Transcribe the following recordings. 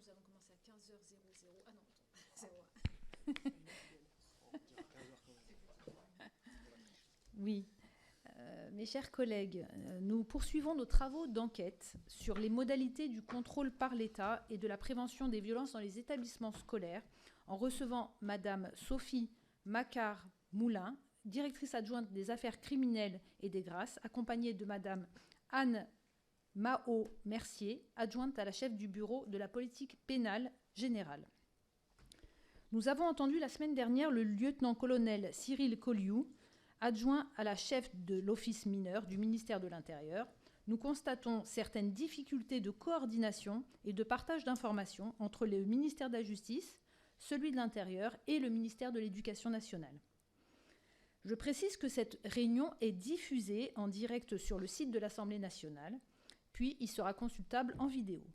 nous allons commencer à 15h00. Ah non, attends, 01. Oui. Mes chers collègues, nous poursuivons nos travaux d'enquête sur les modalités du contrôle par l'État et de la prévention des violences dans les établissements scolaires en recevant Madame Sophie Macquart-Moulin, directrice adjointe des affaires criminelles et des grâces, accompagnée de Madame Anne Mao-Mercier, adjointe à la chef du bureau de la politique pénale générale. Nous avons entendu la semaine dernière le lieutenant-colonel Cyril Colliou, adjoint à la chef de l'office mineur du ministère de l'Intérieur. Nous constatons certaines difficultés de coordination et de partage d'informations entre le ministère de la Justice, celui de l'Intérieur et le ministère de l'Éducation nationale. Je précise que cette réunion est diffusée en direct sur le site de l'Assemblée nationale, puis il sera consultable en vidéo.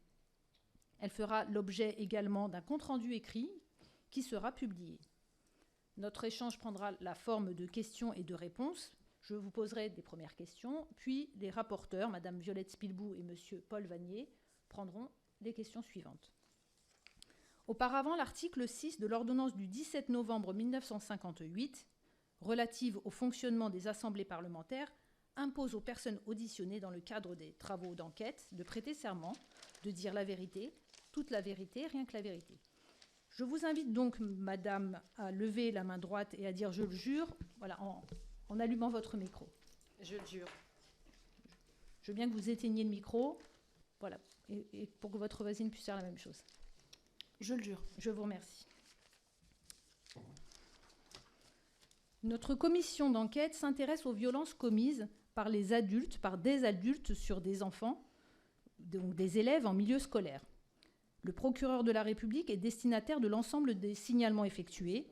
Elle fera l'objet également d'un compte-rendu écrit qui sera publié. Notre échange prendra la forme de questions et de réponses. Je vous poserai des premières questions, puis les rapporteurs, Mme Violette Spilbou et M. Paul Vanier, prendront les questions suivantes. Auparavant, l'article 6 de l'ordonnance du 17 novembre 1958, relative au fonctionnement des assemblées parlementaires, impose aux personnes auditionnées dans le cadre des travaux d'enquête de prêter serment, de dire la vérité, toute la vérité, rien que la vérité. Je vous invite donc, madame, à lever la main droite et à dire « je le jure », voilà, en allumant votre micro. Je le jure. Je veux bien que vous éteigniez le micro, voilà, et pour que votre voisine puisse faire la même chose. Je le jure. Je vous remercie. Notre commission d'enquête s'intéresse aux violences commises par les adultes, par des adultes sur des enfants, donc des élèves en milieu scolaire. Le procureur de la République est destinataire de l'ensemble des signalements effectués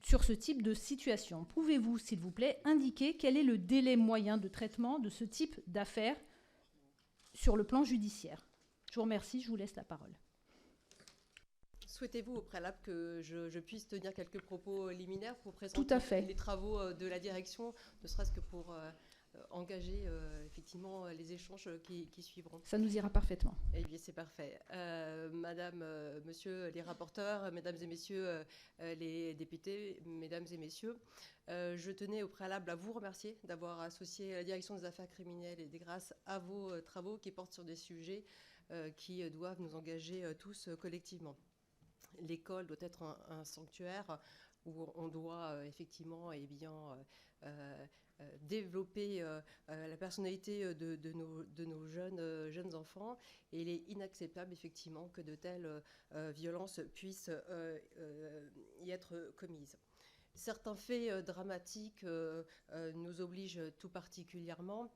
sur ce type de situation. Pouvez-vous, s'il vous plaît, indiquer quel est le délai moyen de traitement de ce type d'affaires sur le plan judiciaire? Je vous remercie, je vous laisse la parole. Souhaitez-vous au préalable que je puisse tenir quelques propos liminaires pour présenter Tout à fait. les travaux de la direction, ne serait-ce que pour engager effectivement les échanges qui suivront? Ça nous ira parfaitement. Eh bien, c'est parfait. Madame, monsieur les rapporteurs, mesdames et messieurs les députés, mesdames et messieurs, je tenais au préalable à vous remercier d'avoir associé la direction des affaires criminelles et des grâces à vos travaux qui portent sur des sujets qui doivent nous engager tous collectivement. L'école doit être un sanctuaire où on doit effectivement développer la personnalité de nos jeunes enfants. Et il est inacceptable effectivement que de telles violences puissent y être commises. Certains faits dramatiques nous obligent tout particulièrement.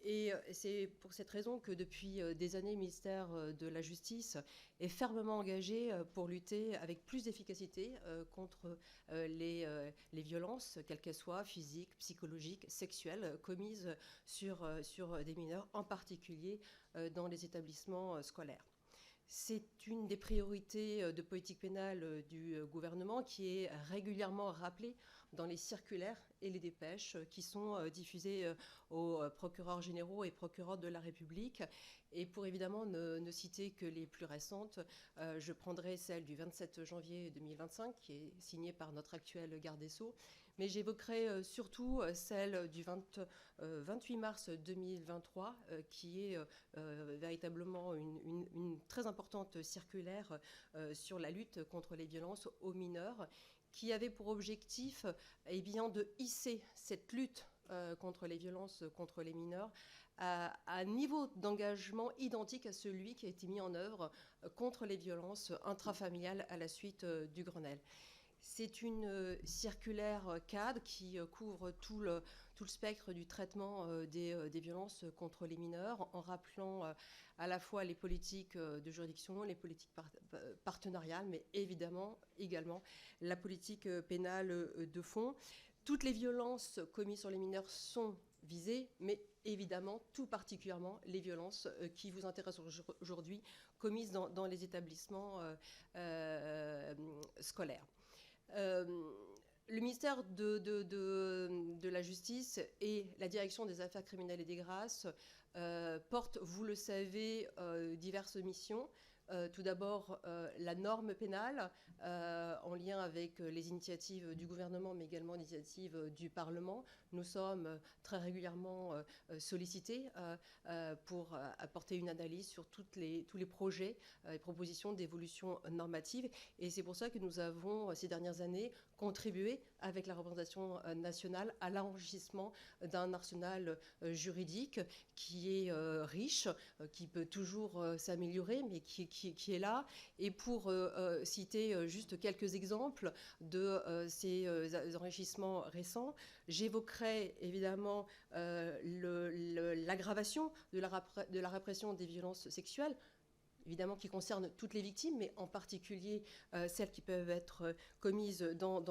Et c'est pour cette raison que depuis des années, le ministère de la Justice est fermement engagé pour lutter avec plus d'efficacité contre les violences, quelles qu'elles soient, physiques, psychologiques, sexuelles, commises sur des mineurs, en particulier dans les établissements scolaires. C'est une des priorités de politique pénale du gouvernement qui est régulièrement rappelée dans les circulaires et les dépêches qui sont diffusées aux procureurs généraux et procureurs de la République. Et pour évidemment ne citer que les plus récentes, je prendrai celle du 27 janvier 2025 qui est signée par notre actuel garde des Sceaux, mais j'évoquerai surtout celle du 28 mars 2023 qui est véritablement une très importante circulaire sur la lutte contre les violences aux mineurs, qui avait pour objectif de hisser cette lutte contre les violences contre les mineurs à un niveau d'engagement identique à celui qui a été mis en œuvre contre les violences intrafamiliales à la suite du Grenelle. C'est une circulaire cadre qui couvre tout le spectre du traitement des violences contre les mineurs, en rappelant à la fois les politiques de juridiction, les politiques partenariales, mais également la politique pénale de fond. Toutes les violences commises sur les mineurs sont visées, mais évidemment, tout particulièrement les violences qui vous intéressent aujourd'hui, commises dans les établissements scolaires. Le ministère de la Justice et la direction des affaires criminelles et des grâces portent, vous le savez, diverses missions tout d'abord la norme pénale en lien avec les initiatives du gouvernement, mais également les initiatives du Parlement. Nous sommes très régulièrement sollicités pour apporter une analyse sur tous les projets et propositions d'évolution normative. Et c'est pour ça que nous avons, ces dernières années, contribué avec la représentation nationale à l'enrichissement d'un arsenal juridique qui est riche, qui peut toujours s'améliorer, mais qui est là. Et pour citer juste quelques exemples de ces enrichissements récents, j'évoquerai évidemment l'aggravation de la répression des violences sexuelles, évidemment qui concerne toutes les victimes, mais en particulier celles qui peuvent être commises dans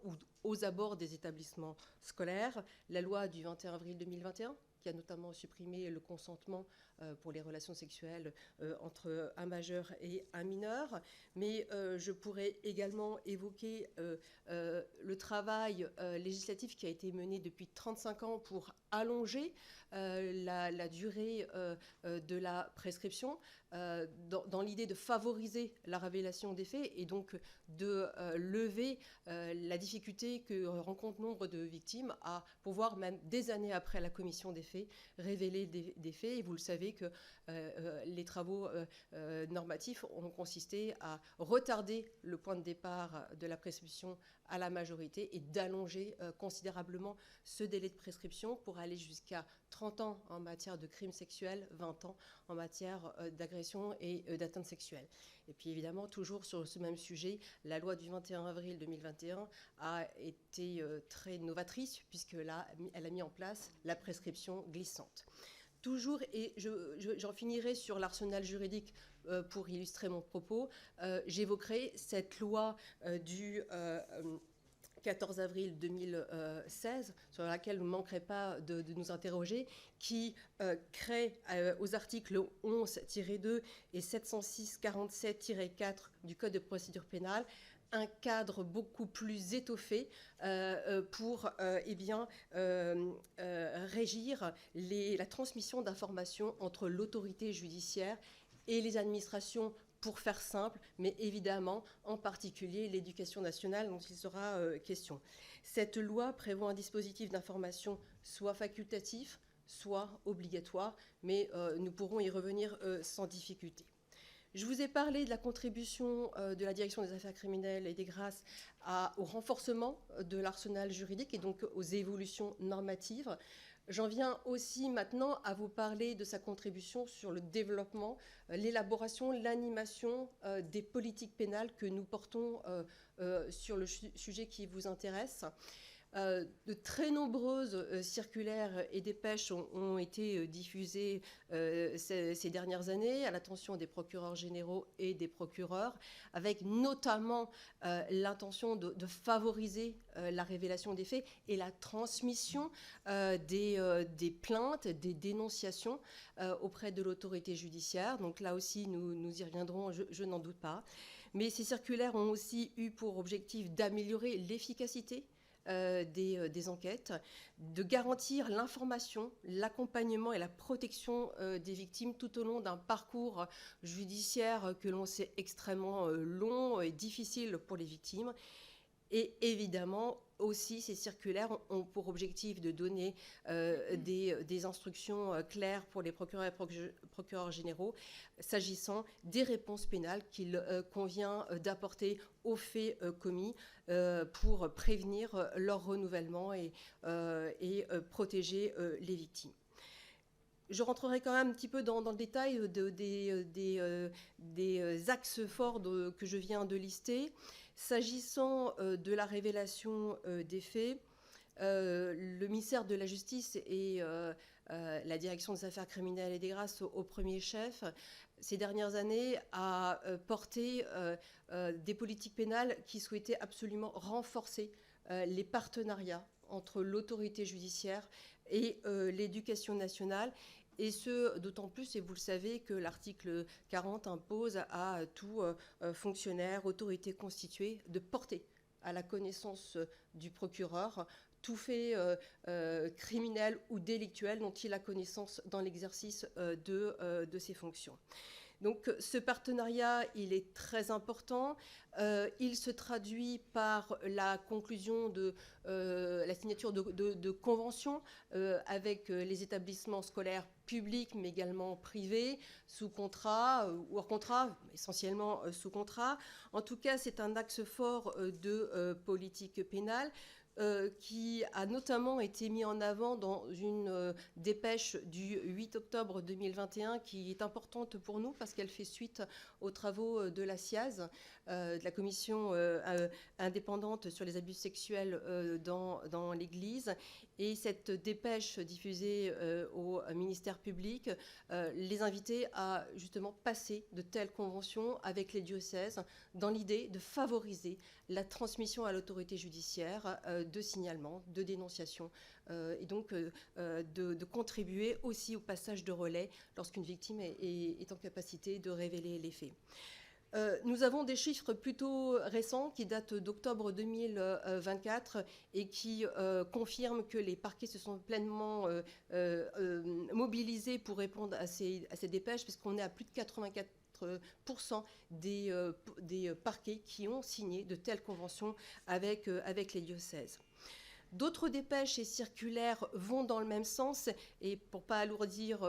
ou aux abords des établissements scolaires. La loi du 21 avril 2021, qui a notamment supprimé le consentement pour les relations sexuelles entre un majeur et un mineur. Mais je pourrais également évoquer le travail législatif qui a été mené depuis 35 ans pour allonger la durée de la prescription dans l'idée de favoriser la révélation des faits et donc de lever la difficulté que rencontrent nombre de victimes à pouvoir, même des années après la commission des faits, révéler des faits. Et vous le savez que les travaux normatifs ont consisté à retarder le point de départ de la prescription à la majorité et d'allonger considérablement ce délai de prescription pour aller jusqu'à 30 ans en matière de crimes sexuels, 20 ans en matière d'agression et d'atteinte sexuelle. Et puis évidemment, toujours sur ce même sujet, la loi du 21 avril 2021 a été très novatrice puisque là, elle a mis en place la prescription glissante. Toujours, et j'en finirai sur l'arsenal juridique pour illustrer mon propos, j'évoquerai cette loi du 14 avril 2016, sur laquelle vous ne manquerez pas de nous interroger, qui crée aux articles 11-2 et 706-47-4 du Code de procédure pénale un cadre beaucoup plus étoffé pour régir la transmission d'informations entre l'autorité judiciaire et les administrations, pour faire simple, mais évidemment, en particulier, l'éducation nationale dont il sera question. Cette loi prévoit un dispositif d'information soit facultatif, soit obligatoire, mais nous pourrons y revenir sans difficulté. Je vous ai parlé de la contribution de la Direction des affaires criminelles et des grâces au renforcement de l'arsenal juridique et donc aux évolutions normatives. J'en viens aussi maintenant à vous parler de sa contribution sur le développement, l'élaboration, l'animation des politiques pénales que nous portons sur le sujet qui vous intéresse. De très nombreuses circulaires et dépêches ont été diffusées ces dernières années à l'attention des procureurs généraux et des procureurs, avec notamment l'intention de favoriser la révélation des faits et la transmission des plaintes, des dénonciations auprès de l'autorité judiciaire. Donc là aussi, nous y reviendrons, je n'en doute pas. Mais ces circulaires ont aussi eu pour objectif d'améliorer l'efficacité des enquêtes, de garantir l'information, l'accompagnement et la protection des victimes tout au long d'un parcours judiciaire que l'on sait extrêmement long et difficile pour les victimes. Et évidemment, aussi, ces circulaires ont pour objectif de donner des instructions claires pour les procureurs et procureurs généraux s'agissant des réponses pénales qu'il convient d'apporter aux faits commis pour prévenir leur renouvellement et protéger les victimes. Je rentrerai quand même un petit peu dans le détail des axes forts que je viens de lister. S'agissant de la révélation des faits, le ministère de la Justice et la Direction des affaires criminelles et des grâces au premier chef, ces dernières années, a porté des politiques pénales qui souhaitaient absolument renforcer les partenariats entre l'autorité judiciaire et l'éducation nationale. Et ce, d'autant plus, et vous le savez, que l'article 40 impose à tout fonctionnaire, autorité constituée, de porter à la connaissance du procureur tout fait criminel ou délictuel dont il a connaissance dans l'exercice de ses fonctions. Donc ce partenariat, il est très important. Il se traduit par la conclusion de la signature de conventions avec les établissements scolaires publics, mais également privés, sous contrat ou hors contrat, essentiellement sous contrat. En tout cas, c'est un axe fort de politique pénale. Qui a notamment été mis en avant dans une dépêche du 8 octobre 2021 qui est importante pour nous parce qu'elle fait suite aux travaux de la CIAZ, de la commission indépendante sur les abus sexuels dans l'Église. Et cette dépêche diffusée au ministère public les invitait à justement passer de telles conventions avec les diocèses dans l'idée de favoriser la transmission à l'autorité judiciaire de signalements, de dénonciations, et donc de contribuer aussi au passage de relais lorsqu'une victime est en capacité de révéler les faits. Nous avons des chiffres plutôt récents qui datent d'octobre 2024 et qui confirment que les parquets se sont pleinement mobilisés pour répondre à ces dépêches, puisqu'on est à plus de 84% des parquets qui ont signé de telles conventions avec les diocèses. D'autres dépêches et circulaires vont dans le même sens, et pour ne pas alourdir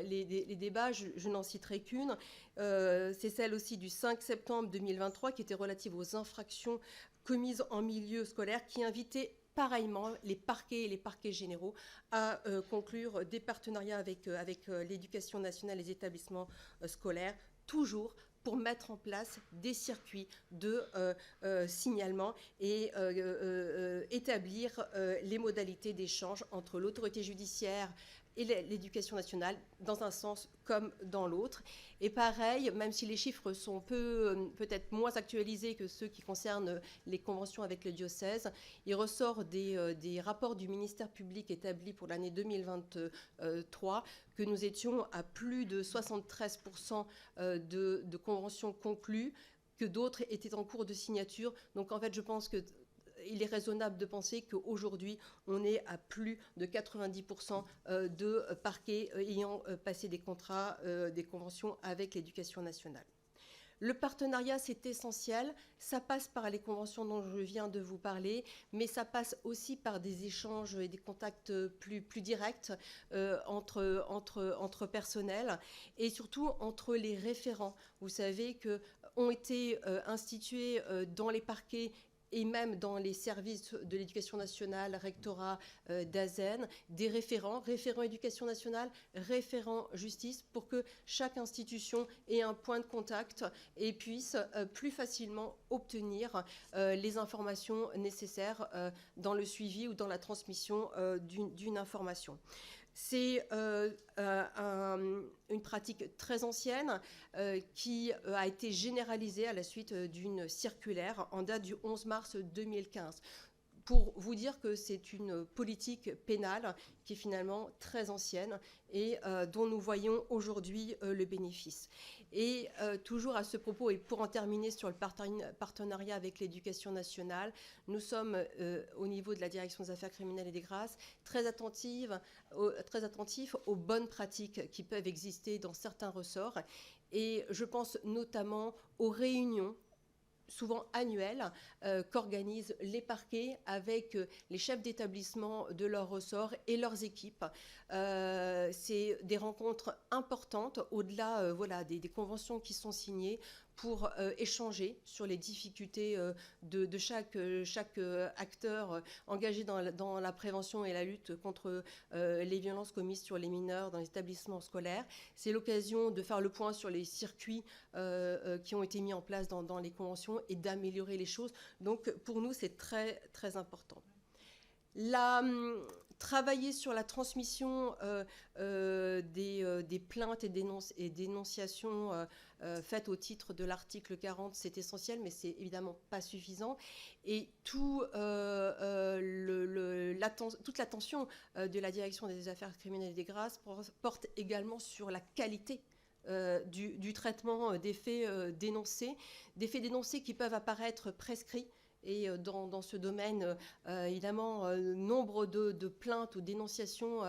les débats, je n'en citerai qu'une. C'est celle aussi du 5 septembre 2023 qui était relative aux infractions commises en milieu scolaire, qui invitait pareillement les parquets et les parquets généraux à conclure des partenariats avec l'éducation nationale et les établissements scolaires, toujours pour mettre en place des circuits de signalement et établir les modalités d'échange entre l'autorité judiciaire et l'éducation nationale, dans un sens comme dans l'autre. Et pareil, même si les chiffres sont peut-être moins actualisés que ceux qui concernent les conventions avec le diocèse, il ressort des rapports du ministère public établis pour l'année 2023 que nous étions à plus de 73% de conventions conclues, que d'autres étaient en cours de signature. Donc en fait, je pense que il est raisonnable de penser qu'aujourd'hui, on est à plus de 90% de parquets ayant passé des contrats, des conventions avec l'éducation nationale. Le partenariat, c'est essentiel. Ça passe par les conventions dont je viens de vous parler, mais ça passe aussi par des échanges et des contacts plus directs entre personnels et surtout entre les référents. Vous savez qu'ont été institués dans les parquets et même dans les services de l'éducation nationale, rectorat d'ASEN, des référents éducation nationale, référents justice, pour que chaque institution ait un point de contact et puisse plus facilement obtenir les informations nécessaires dans le suivi ou dans la transmission d'une information. C'est une pratique très ancienne qui a été généralisée à la suite d'une circulaire en date du 11 mars 2015. Pour vous dire que c'est une politique pénale qui est finalement très ancienne et dont nous voyons aujourd'hui le bénéfice. Et toujours à ce propos, et pour en terminer sur le partenariat avec l'éducation nationale, nous sommes au niveau de la direction des affaires criminelles et des grâces très attentifs aux bonnes pratiques qui peuvent exister dans certains ressorts. Et je pense notamment aux réunions souvent annuelles qu'organisent les parquets avec les chefs d'établissement de leur ressort et leurs équipes. C'est des rencontres importantes au-delà des conventions qui sont signées pour échanger sur les difficultés de chaque acteur engagé dans la prévention et la lutte contre les violences commises sur les mineurs dans les établissements scolaires. C'est l'occasion de faire le point sur les circuits qui ont été mis en place dans les conventions et d'améliorer les choses. Donc pour nous, c'est très, très important. Travailler sur la transmission des plaintes et dénonciations faites au titre de l'article 40, c'est essentiel, mais c'est évidemment pas suffisant. Et toute l'attention de la direction des affaires criminelles et des grâces porte également sur la qualité du traitement des faits dénoncés qui peuvent apparaître prescrits. Et dans ce domaine, évidemment, nombre de plaintes ou dénonciations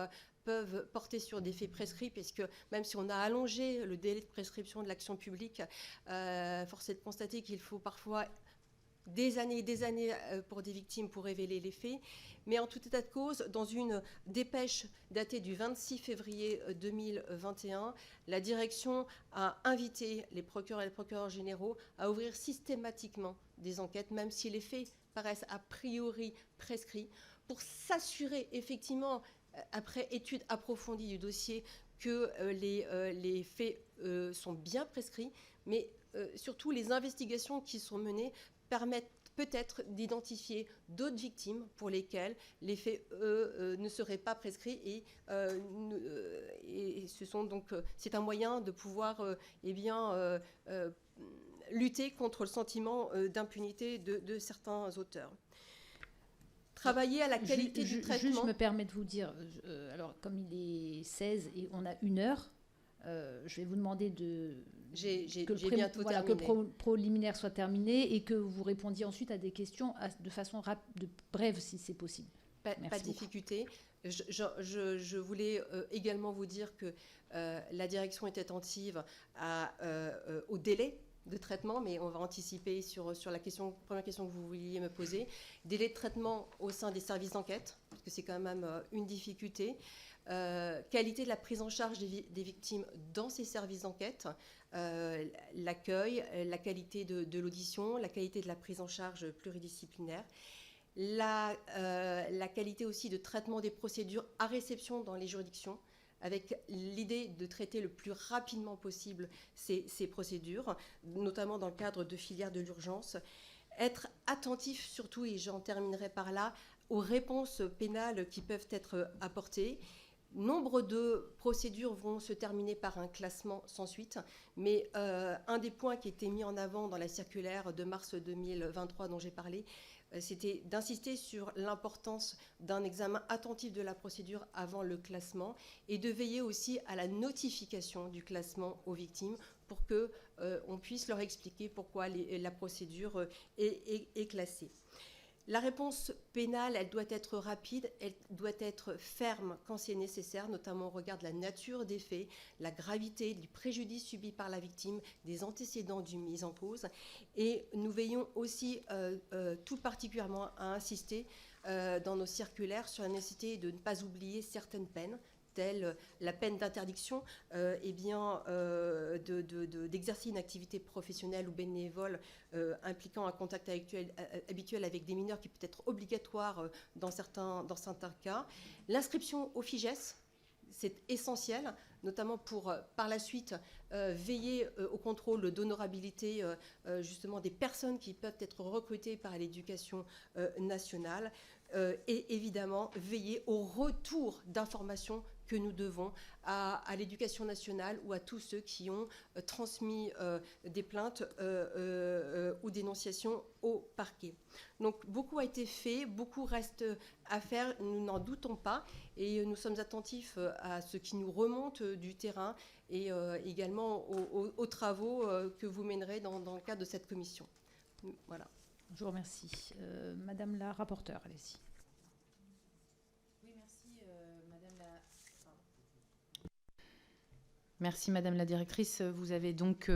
peuvent porter sur des faits prescrits, puisque même si on a allongé le délai de prescription de l'action publique, force est de constater qu'il faut parfois des années et des années pour des victimes pour révéler les faits. Mais en tout état de cause, dans une dépêche datée du 26 février 2021, la direction a invité les procureurs et les procureurs généraux à ouvrir systématiquement des enquêtes, même si les faits paraissent a priori prescrits, pour s'assurer effectivement, après étude approfondie du dossier, que les faits sont bien prescrits, mais surtout les investigations qui sont menées permettent peut-être d'identifier d'autres victimes pour lesquelles les faits, ne seraient pas prescrits, et c'est un moyen de pouvoir lutter contre le sentiment d'impunité de certains auteurs. Travailler à la qualité du traitement. Je me permets de vous dire, alors comme il est 16 et on a 1 heure, je vais vous demander que le préliminaire soit terminé et que vous répondiez ensuite à des questions de façon brève, si c'est possible. Pas de difficulté. Je voulais également vous dire que la direction est attentive au délai de traitement, mais on va anticiper sur la première question que vous vouliez me poser. Délai de traitement au sein des services d'enquête, parce que c'est quand même une difficulté. Qualité de la prise en charge des victimes dans ces services d'enquête, l'accueil, la qualité de l'audition, la qualité de la prise en charge pluridisciplinaire, la qualité aussi de traitement des procédures à réception dans les juridictions, avec l'idée de traiter le plus rapidement possible ces procédures, notamment dans le cadre de filières de l'urgence. Être attentif surtout, et j'en terminerai par là, aux réponses pénales qui peuvent être apportées. Nombre de procédures vont se terminer par un classement sans suite, mais un des points qui était mis en avant dans la circulaire de mars 2023 dont j'ai parlé, c'était d'insister sur l'importance d'un examen attentif de la procédure avant le classement et de veiller aussi à la notification du classement aux victimes pour qu'on puisse leur expliquer pourquoi la procédure est classée. La réponse pénale, elle doit être rapide, elle doit être ferme quand c'est nécessaire, notamment au regard de la nature des faits, la gravité du préjudice subi par la victime, des antécédents du mis en cause. Et nous veillons aussi tout particulièrement à insister dans nos circulaires sur la nécessité de ne pas oublier certaines peines, telle la peine d'interdiction d'exercer une activité professionnelle ou bénévole impliquant un contact habituel avec des mineurs qui peut être obligatoire dans certains cas. L'inscription au FIJES, c'est essentiel, notamment pour, par la suite, veiller au contrôle d'honorabilité justement des personnes qui peuvent être recrutées par l'éducation nationale et évidemment veiller au retour d'informations que nous devons à l'éducation nationale ou à tous ceux qui ont transmis des plaintes ou dénonciations au parquet. Donc beaucoup a été fait, beaucoup reste à faire, nous n'en doutons pas, et nous sommes attentifs à ce qui nous remonte du terrain et également aux travaux que vous mènerez dans le cadre de cette commission. Voilà. Je vous remercie. Madame la rapporteure, allez-y. Merci Madame la directrice. Vous avez donc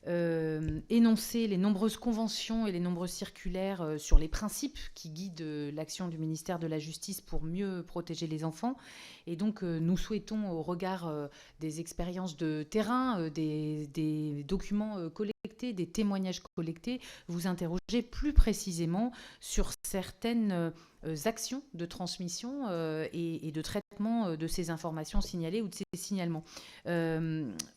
énoncé les nombreuses conventions et les nombreuses circulaires sur les principes qui guident l'action du ministère de la Justice pour mieux protéger les enfants. Et donc nous souhaitons, au regard des expériences de terrain, des documents collectés, des témoignages collectés, vous interroger plus précisément sur certaines actions de transmission et de traitement de ces informations signalées ou de ces signalements.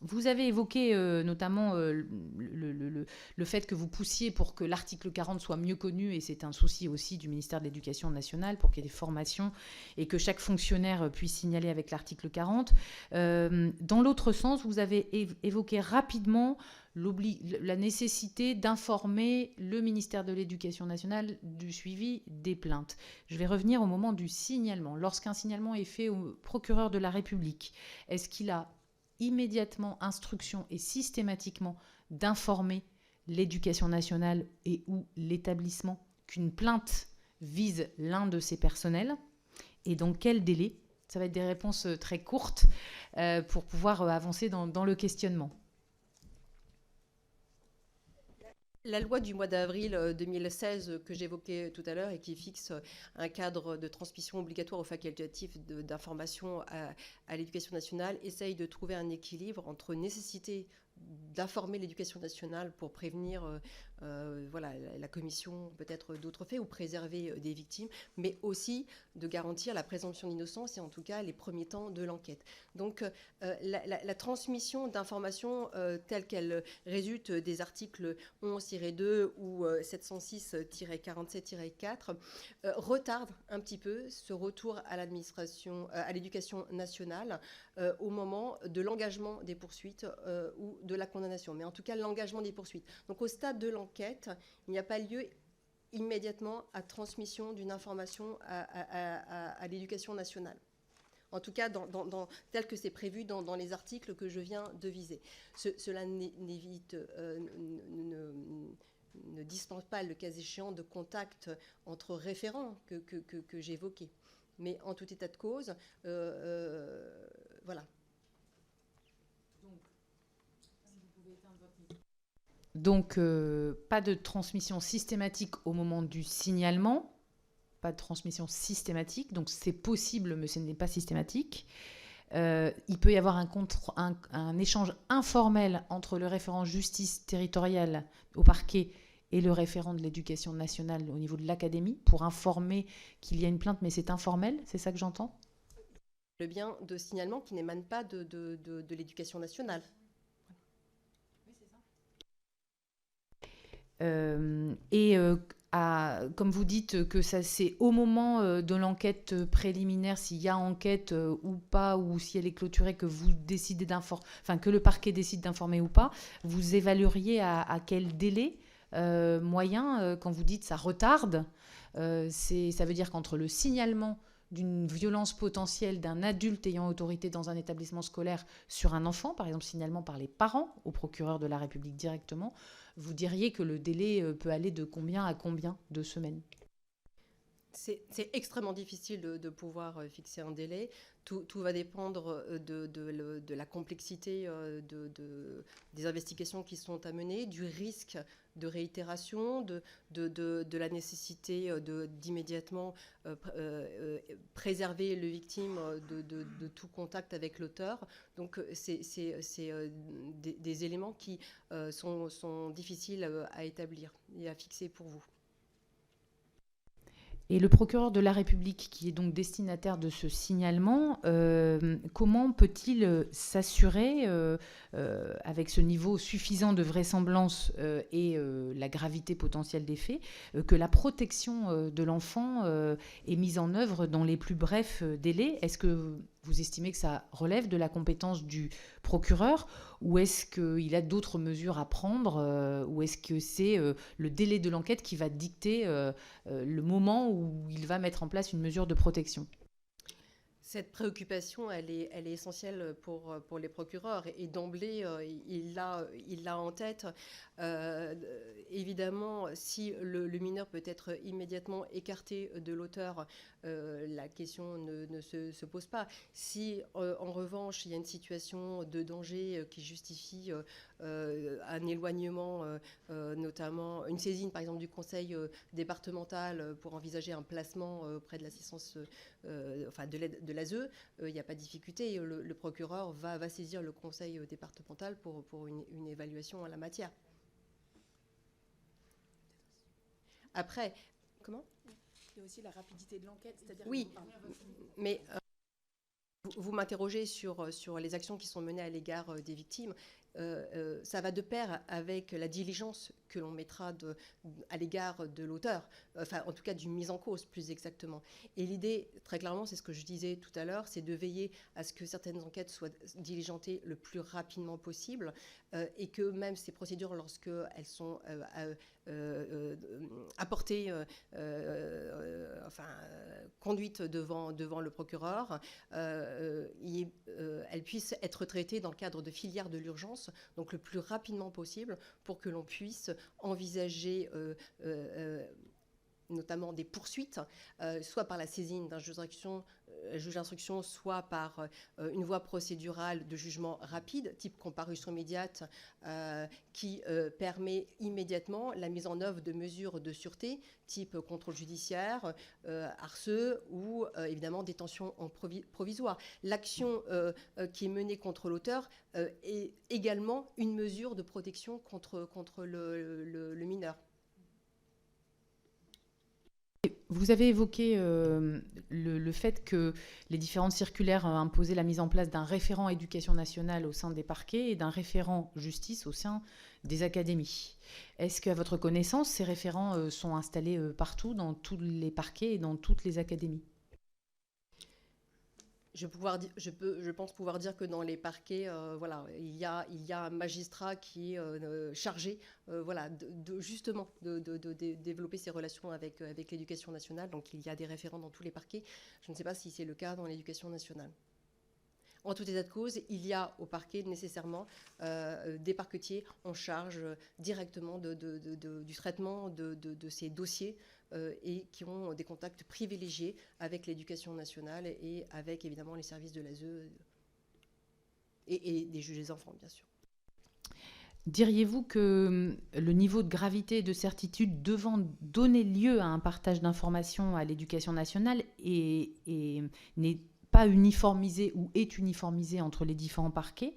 Vous avez évoqué notamment le fait que vous poussiez pour que l'article 40 soit mieux connu, et c'est un souci aussi du ministère de l'Éducation nationale pour qu'il y ait des formations et que chaque fonctionnaire puisse signaler avec l'article 40. Dans l'autre sens, vous avez évoqué rapidement la nécessité d'informer le ministère de l'Éducation nationale du suivi des plaintes. Je vais revenir au moment du signalement. Lorsqu'un signalement est fait au procureur de la République, est-ce qu'il a immédiatement instruction et systématiquement d'informer l'Éducation nationale et ou l'établissement qu'une plainte vise l'un de ses personnels, et dans quel délai Ça va être des réponses très courtes pour pouvoir avancer dans le questionnement. La loi du mois d'avril 2016 que j'évoquais tout à l'heure et qui fixe un cadre de transmission obligatoire ou facultatif d'information à l'éducation nationale essaye de trouver un équilibre entre nécessité d'informer l'éducation nationale pour prévenir voilà, la commission peut-être d'autres faits ou préserver des victimes, mais aussi de garantir la présomption d'innocence et en tout cas les premiers temps de l'enquête. Donc la transmission d'informations telle qu'elle résulte des articles 11-2 ou 706-47-4 retarde un petit peu ce retour à l'administration, à l'éducation nationale au moment de l'engagement des poursuites ou de la condamnation, mais en tout cas l'engagement des poursuites. Donc au stade de l'enquête, il n'y a pas lieu immédiatement à transmission d'une information à l'éducation nationale. En tout cas, tel que c'est prévu dans les articles que je viens de viser. Cela n'évite, ne dispense pas, le cas échéant, de contact entre référents que j'évoquais. Mais en tout état de cause, voilà. Donc, pas de transmission systématique au moment du signalement, pas de transmission systématique, donc c'est possible, mais ce n'est pas systématique. Il peut y avoir un échange informel entre le référent justice territoriale au parquet et le référent de l'éducation nationale au niveau de l'académie pour informer qu'il y a une plainte, mais c'est informel, c'est ça que j'entends ? Le bien de signalement qui n'émane pas de l'éducation nationale. Comme vous dites que ça c'est au moment de l'enquête préliminaire, s'il y a enquête ou pas, ou si elle est clôturée, que vous décidez que le parquet décide d'informer ou pas, vous évalueriez à quel délai moyen, quand vous dites ça retarde, ça veut dire qu'entre le signalement d'une violence potentielle d'un adulte ayant autorité dans un établissement scolaire sur un enfant, par exemple signalement par les parents au procureur de la République directement, vous diriez que le délai peut aller de combien à combien de semaines ? C'est extrêmement difficile de pouvoir fixer un délai. Tout va dépendre de la complexité des investigations qui sont à mener, du risque de réitération, de la nécessité d'immédiatement préserver le victime de tout contact avec l'auteur. Donc c'est des éléments qui sont difficiles à établir et à fixer pour vous. Et le procureur de la République, qui est donc destinataire de ce signalement, comment peut-il s'assurer, avec ce niveau suffisant de vraisemblance et la gravité potentielle des faits, que la protection de l'enfant est mise en œuvre dans les plus brefs délais ? Est-ce que vous estimez que ça relève de la compétence du procureur ou est-ce qu'il a d'autres mesures à prendre ou est-ce que c'est le délai de l'enquête qui va dicter le moment où il va mettre en place une mesure de protection ? Cette préoccupation, elle est essentielle pour les procureurs et d'emblée, il l'a en tête. Évidemment, si le mineur peut être immédiatement écarté de l'auteur, la question ne se pose pas. Si, en revanche, il y a une situation de danger qui justifie un éloignement, notamment une saisine, par exemple, du conseil départemental pour envisager un placement auprès de l'assistance, de l'ASE, il n'y a pas de difficulté. Le procureur va saisir le conseil départemental pour une évaluation en la matière. Après, comment ? Il y a aussi la rapidité de l'enquête, c'est-à-dire... Oui, mais vous m'interrogez sur les actions qui sont menées à l'égard des victimes. Ça va de pair avec la diligence que l'on mettra à l'égard de l'auteur, enfin en tout cas du mis en cause plus exactement. Et l'idée, très clairement, c'est ce que je disais tout à l'heure, c'est de veiller à ce que certaines enquêtes soient diligentées le plus rapidement possible et que même ces procédures, lorsqu'elles sont apportées, conduites devant le procureur, elles puissent être traitées dans le cadre de filières de l'urgence, donc le plus rapidement possible, pour que l'on puisse envisager notamment des poursuites, soit par la saisine d'un juge d'instruction, soit par une voie procédurale de jugement rapide, type comparution immédiate, qui permet immédiatement la mise en œuvre de mesures de sûreté, type contrôle judiciaire, harceux ou évidemment détention en provisoire. L'action qui est menée contre l'auteur est également une mesure de protection contre le mineur. Vous avez évoqué le fait que les différentes circulaires imposaient la mise en place d'un référent éducation nationale au sein des parquets et d'un référent justice au sein des académies. Est-ce qu'à votre connaissance, ces référents sont installés partout, dans tous les parquets et dans toutes les académies ? Je pense pouvoir dire que dans les parquets, voilà, il y a un magistrat qui est chargé voilà, justement de développer ses relations avec l'éducation nationale. Donc il y a des référents dans tous les parquets. Je ne sais pas si c'est le cas dans l'éducation nationale. En tout état de cause, il y a au parquet nécessairement des parquetiers en charge directement du traitement de ces dossiers et qui ont des contacts privilégiés avec l'éducation nationale et avec évidemment les services de l'ASE et des juges des enfants, bien sûr. Diriez-vous que le niveau de gravité et de certitude devant donner lieu à un partage d'informations à l'éducation nationale n'est pas uniformisé ou est uniformisé entre les différents parquets?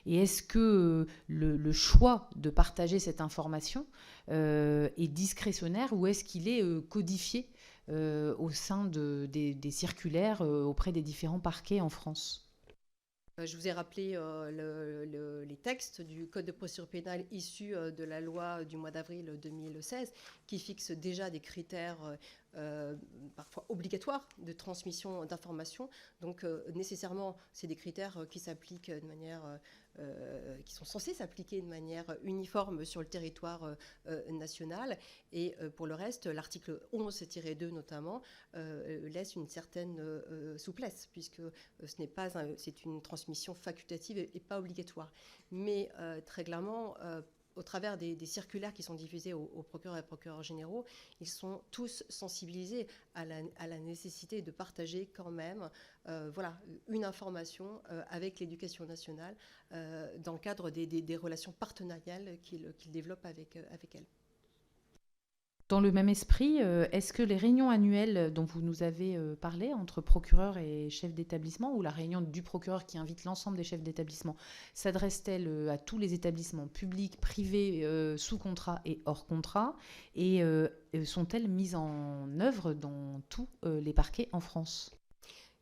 Et est-ce que le choix de partager cette information est discrétionnaire ou est-ce qu'il est codifié au sein des circulaires auprès des différents parquets en France ? Je vous ai rappelé les textes du Code de procédure pénale issus de la loi du mois d'avril 2016 qui fixent déjà des critères parfois obligatoires de transmission d'informations. Donc nécessairement, c'est des critères qui s'appliquent de manière, qui sont censés s'appliquer de manière uniforme sur le territoire national. Et pour le reste, l'article 11-2 notamment laisse une certaine souplesse puisque c'est une transmission facultative et pas obligatoire. Mais très clairement, au travers des circulaires qui sont diffusés aux procureurs et procureurs généraux, ils sont tous sensibilisés à la nécessité de partager quand même voilà, une information avec l'éducation nationale dans le cadre des relations partenariales qu'ils développent avec elle. Dans le même esprit, est-ce que les réunions annuelles dont vous nous avez parlé entre procureurs et chefs d'établissement, ou la réunion du procureur qui invite l'ensemble des chefs d'établissement, s'adresse-t-elle à tous les établissements publics, privés, sous contrat et hors contrat, et sont-elles mises en œuvre dans tous les parquets en France ?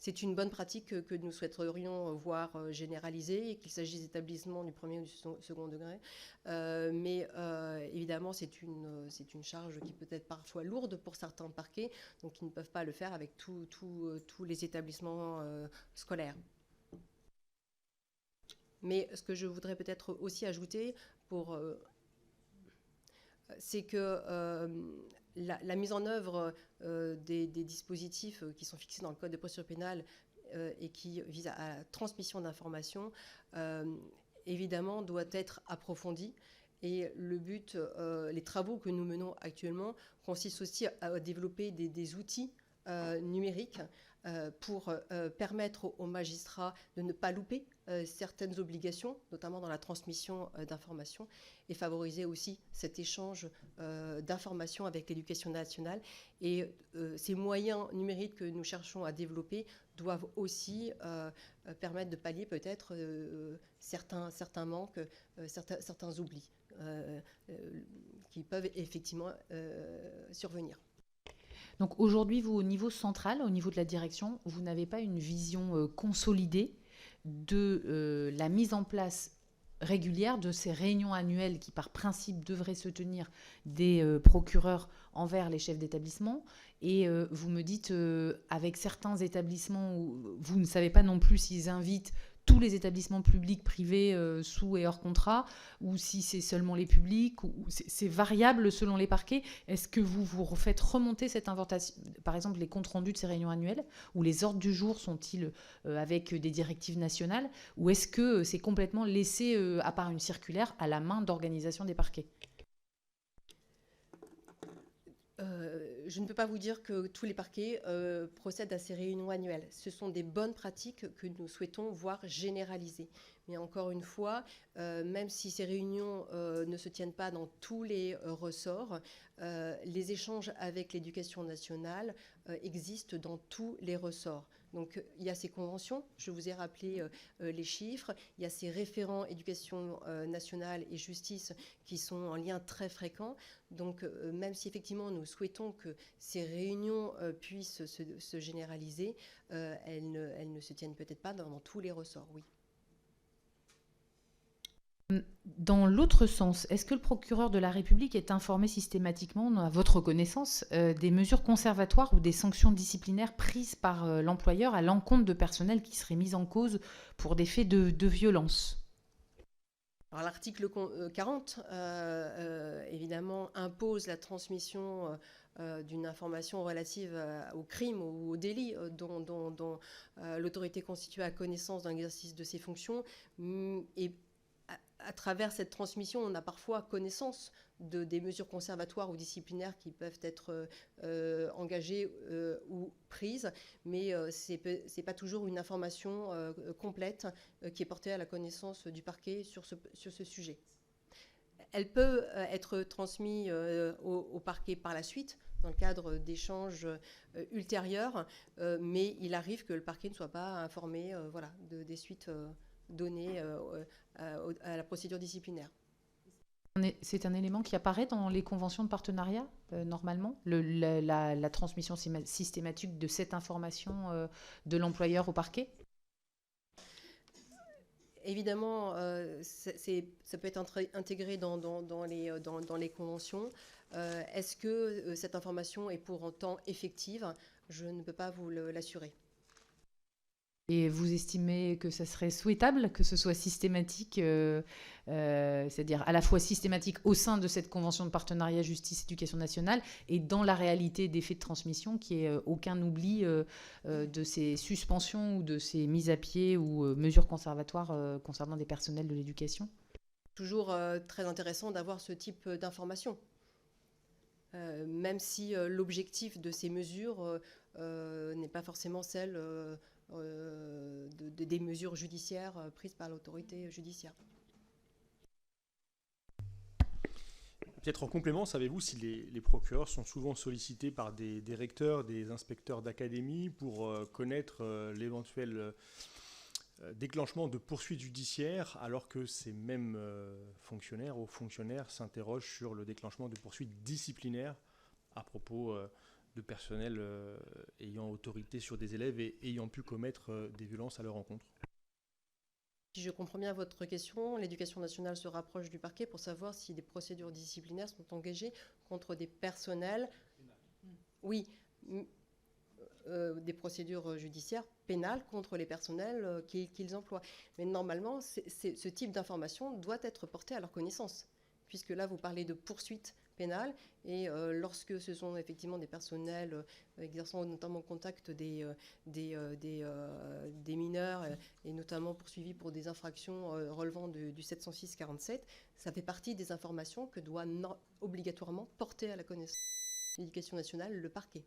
C'est une bonne pratique que nous souhaiterions voir généralisée, qu'il s'agisse d'établissements du premier ou du second degré. Mais évidemment, c'est une charge qui peut être parfois lourde pour certains parquets, donc ils ne peuvent pas le faire avec tous les établissements scolaires. Mais ce que je voudrais peut-être aussi ajouter, c'est que la mise en œuvre des dispositifs qui sont fixés dans le Code de procédure pénale et qui visent à la transmission d'informations, évidemment, doit être approfondie. Et le but, les travaux que nous menons actuellement consistent aussi à développer des outils numériques pour permettre aux magistrats de ne pas louper certaines obligations, notamment dans la transmission d'informations, et favoriser aussi cet échange d'informations avec l'éducation nationale. Et ces moyens numériques que nous cherchons à développer doivent aussi permettre de pallier peut-être certains manques, certains oublis qui peuvent effectivement survenir. Donc aujourd'hui, vous, au niveau central, au niveau de la direction, vous n'avez pas une vision consolidée de la mise en place régulière de ces réunions annuelles qui, par principe, devraient se tenir des procureurs envers les chefs d'établissement. Et vous me dites, avec certains établissements, où vous ne savez pas non plus s'ils invitent tous les établissements publics, privés, sous et hors contrat, ou si c'est seulement les publics, ou c'est variable selon les parquets. Est-ce que vous refaites remonter cette invitation, par exemple les comptes rendus de ces réunions annuelles, ou les ordres du jour sont-ils avec des directives nationales, ou est-ce que c'est complètement laissé, à part une circulaire, à la main d'organisation des parquets ? je ne peux pas vous dire que tous les parquets procèdent à ces réunions annuelles. Ce sont des bonnes pratiques que nous souhaitons voir généralisées. Mais encore une fois, même si ces réunions ne se tiennent pas dans tous les ressorts, les échanges avec l'éducation nationale existent dans tous les ressorts. Donc il y a ces conventions, je vous ai rappelé les chiffres, il y a ces référents éducation nationale et justice qui sont en lien très fréquent. Donc même si effectivement nous souhaitons que ces réunions puissent se généraliser, elles ne se tiennent peut-être pas dans tous les ressorts, oui. Dans l'autre sens, est-ce que le procureur de la République est informé systématiquement, à votre connaissance, des mesures conservatoires ou des sanctions disciplinaires prises par l'employeur à l'encontre de personnel qui seraient mis en cause pour des faits de violence ? Alors, l'article 40, évidemment, impose la transmission d'une information relative au crime ou au délit dont l'autorité constituée a connaissance dans l'exercice de ses fonctions. Et à travers cette transmission, on a parfois connaissance des mesures conservatoires ou disciplinaires qui peuvent être engagées ou prises, mais ce n'est pas toujours une information complète qui est portée à la connaissance du parquet sur ce sujet. Elle peut être transmise au parquet par la suite, dans le cadre d'échanges ultérieurs, mais il arrive que le parquet ne soit pas informé des suites données à la procédure disciplinaire. C'est un élément qui apparaît dans les conventions de partenariat, normalement, la transmission systématique de cette information de l'employeur au parquet ? Évidemment, ça peut être intégré dans les conventions. Est-ce que cette information est pour autant effective ? Je ne peux pas vous l'assurer. Et vous estimez que ça serait souhaitable que ce soit systématique, c'est-à-dire à la fois systématique au sein de cette convention de partenariat justice-éducation nationale et dans la réalité des faits de transmission, qu'il n'y ait aucun oubli de ces suspensions ou de ces mises à pied ou mesures conservatoires concernant des personnels de l'éducation ? Toujours très intéressant d'avoir ce type d'information. Même si l'objectif de ces mesures n'est pas forcément celle des mesures judiciaires prises par l'autorité judiciaire. Peut-être en complément, savez-vous si les procureurs sont souvent sollicités par des recteurs, des inspecteurs d'académie pour connaître l'éventuel déclenchement de poursuites judiciaires, alors que ces mêmes fonctionnaires ou fonctionnaires s'interrogent sur le déclenchement de poursuites disciplinaires à propos de personnel ayant autorité sur des élèves et ayant pu commettre des violences à leur encontre. Si je comprends bien votre question, l'éducation nationale se rapproche du parquet pour savoir si des procédures disciplinaires sont engagées contre des personnels. Oui, des procédures judiciaires pénales contre les personnels qu'ils emploient. Mais normalement, ce type d'information doit être porté à leur connaissance, puisque là, vous parlez de poursuites pénales, et lorsque ce sont effectivement des personnels exerçant notamment au contact des mineurs, et notamment poursuivis pour des infractions relevant du 706-47, ça fait partie des informations que doit obligatoirement porter à la connaissance de l'éducation nationale le parquet.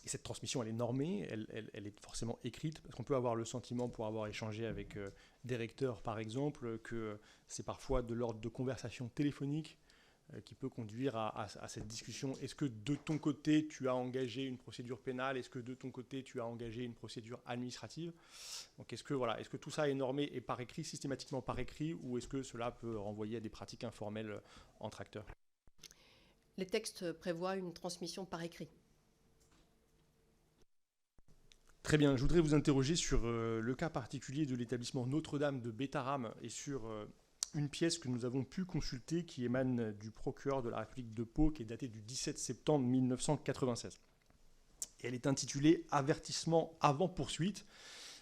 Et cette transmission, elle est normée, elle est forcément écrite, parce qu'on peut avoir le sentiment, pour avoir échangé avec des recteurs par exemple, que c'est parfois de l'ordre de conversation téléphonique qui peut conduire à cette discussion. Est-ce que de ton côté, tu as engagé une procédure pénale ? Est-ce que de ton côté, tu as engagé une procédure administrative ? Donc est-ce que tout ça est normé et par écrit, systématiquement par écrit, ou est-ce que cela peut renvoyer à des pratiques informelles entre acteurs ? Les textes prévoient une transmission par écrit. Très bien, je voudrais vous interroger sur le cas particulier de l'établissement Notre-Dame de Bétarame et sur une pièce que nous avons pu consulter qui émane du procureur de la République de Pau, qui est datée du 17 septembre 1996. Et elle est intitulée « Avertissement avant poursuite ».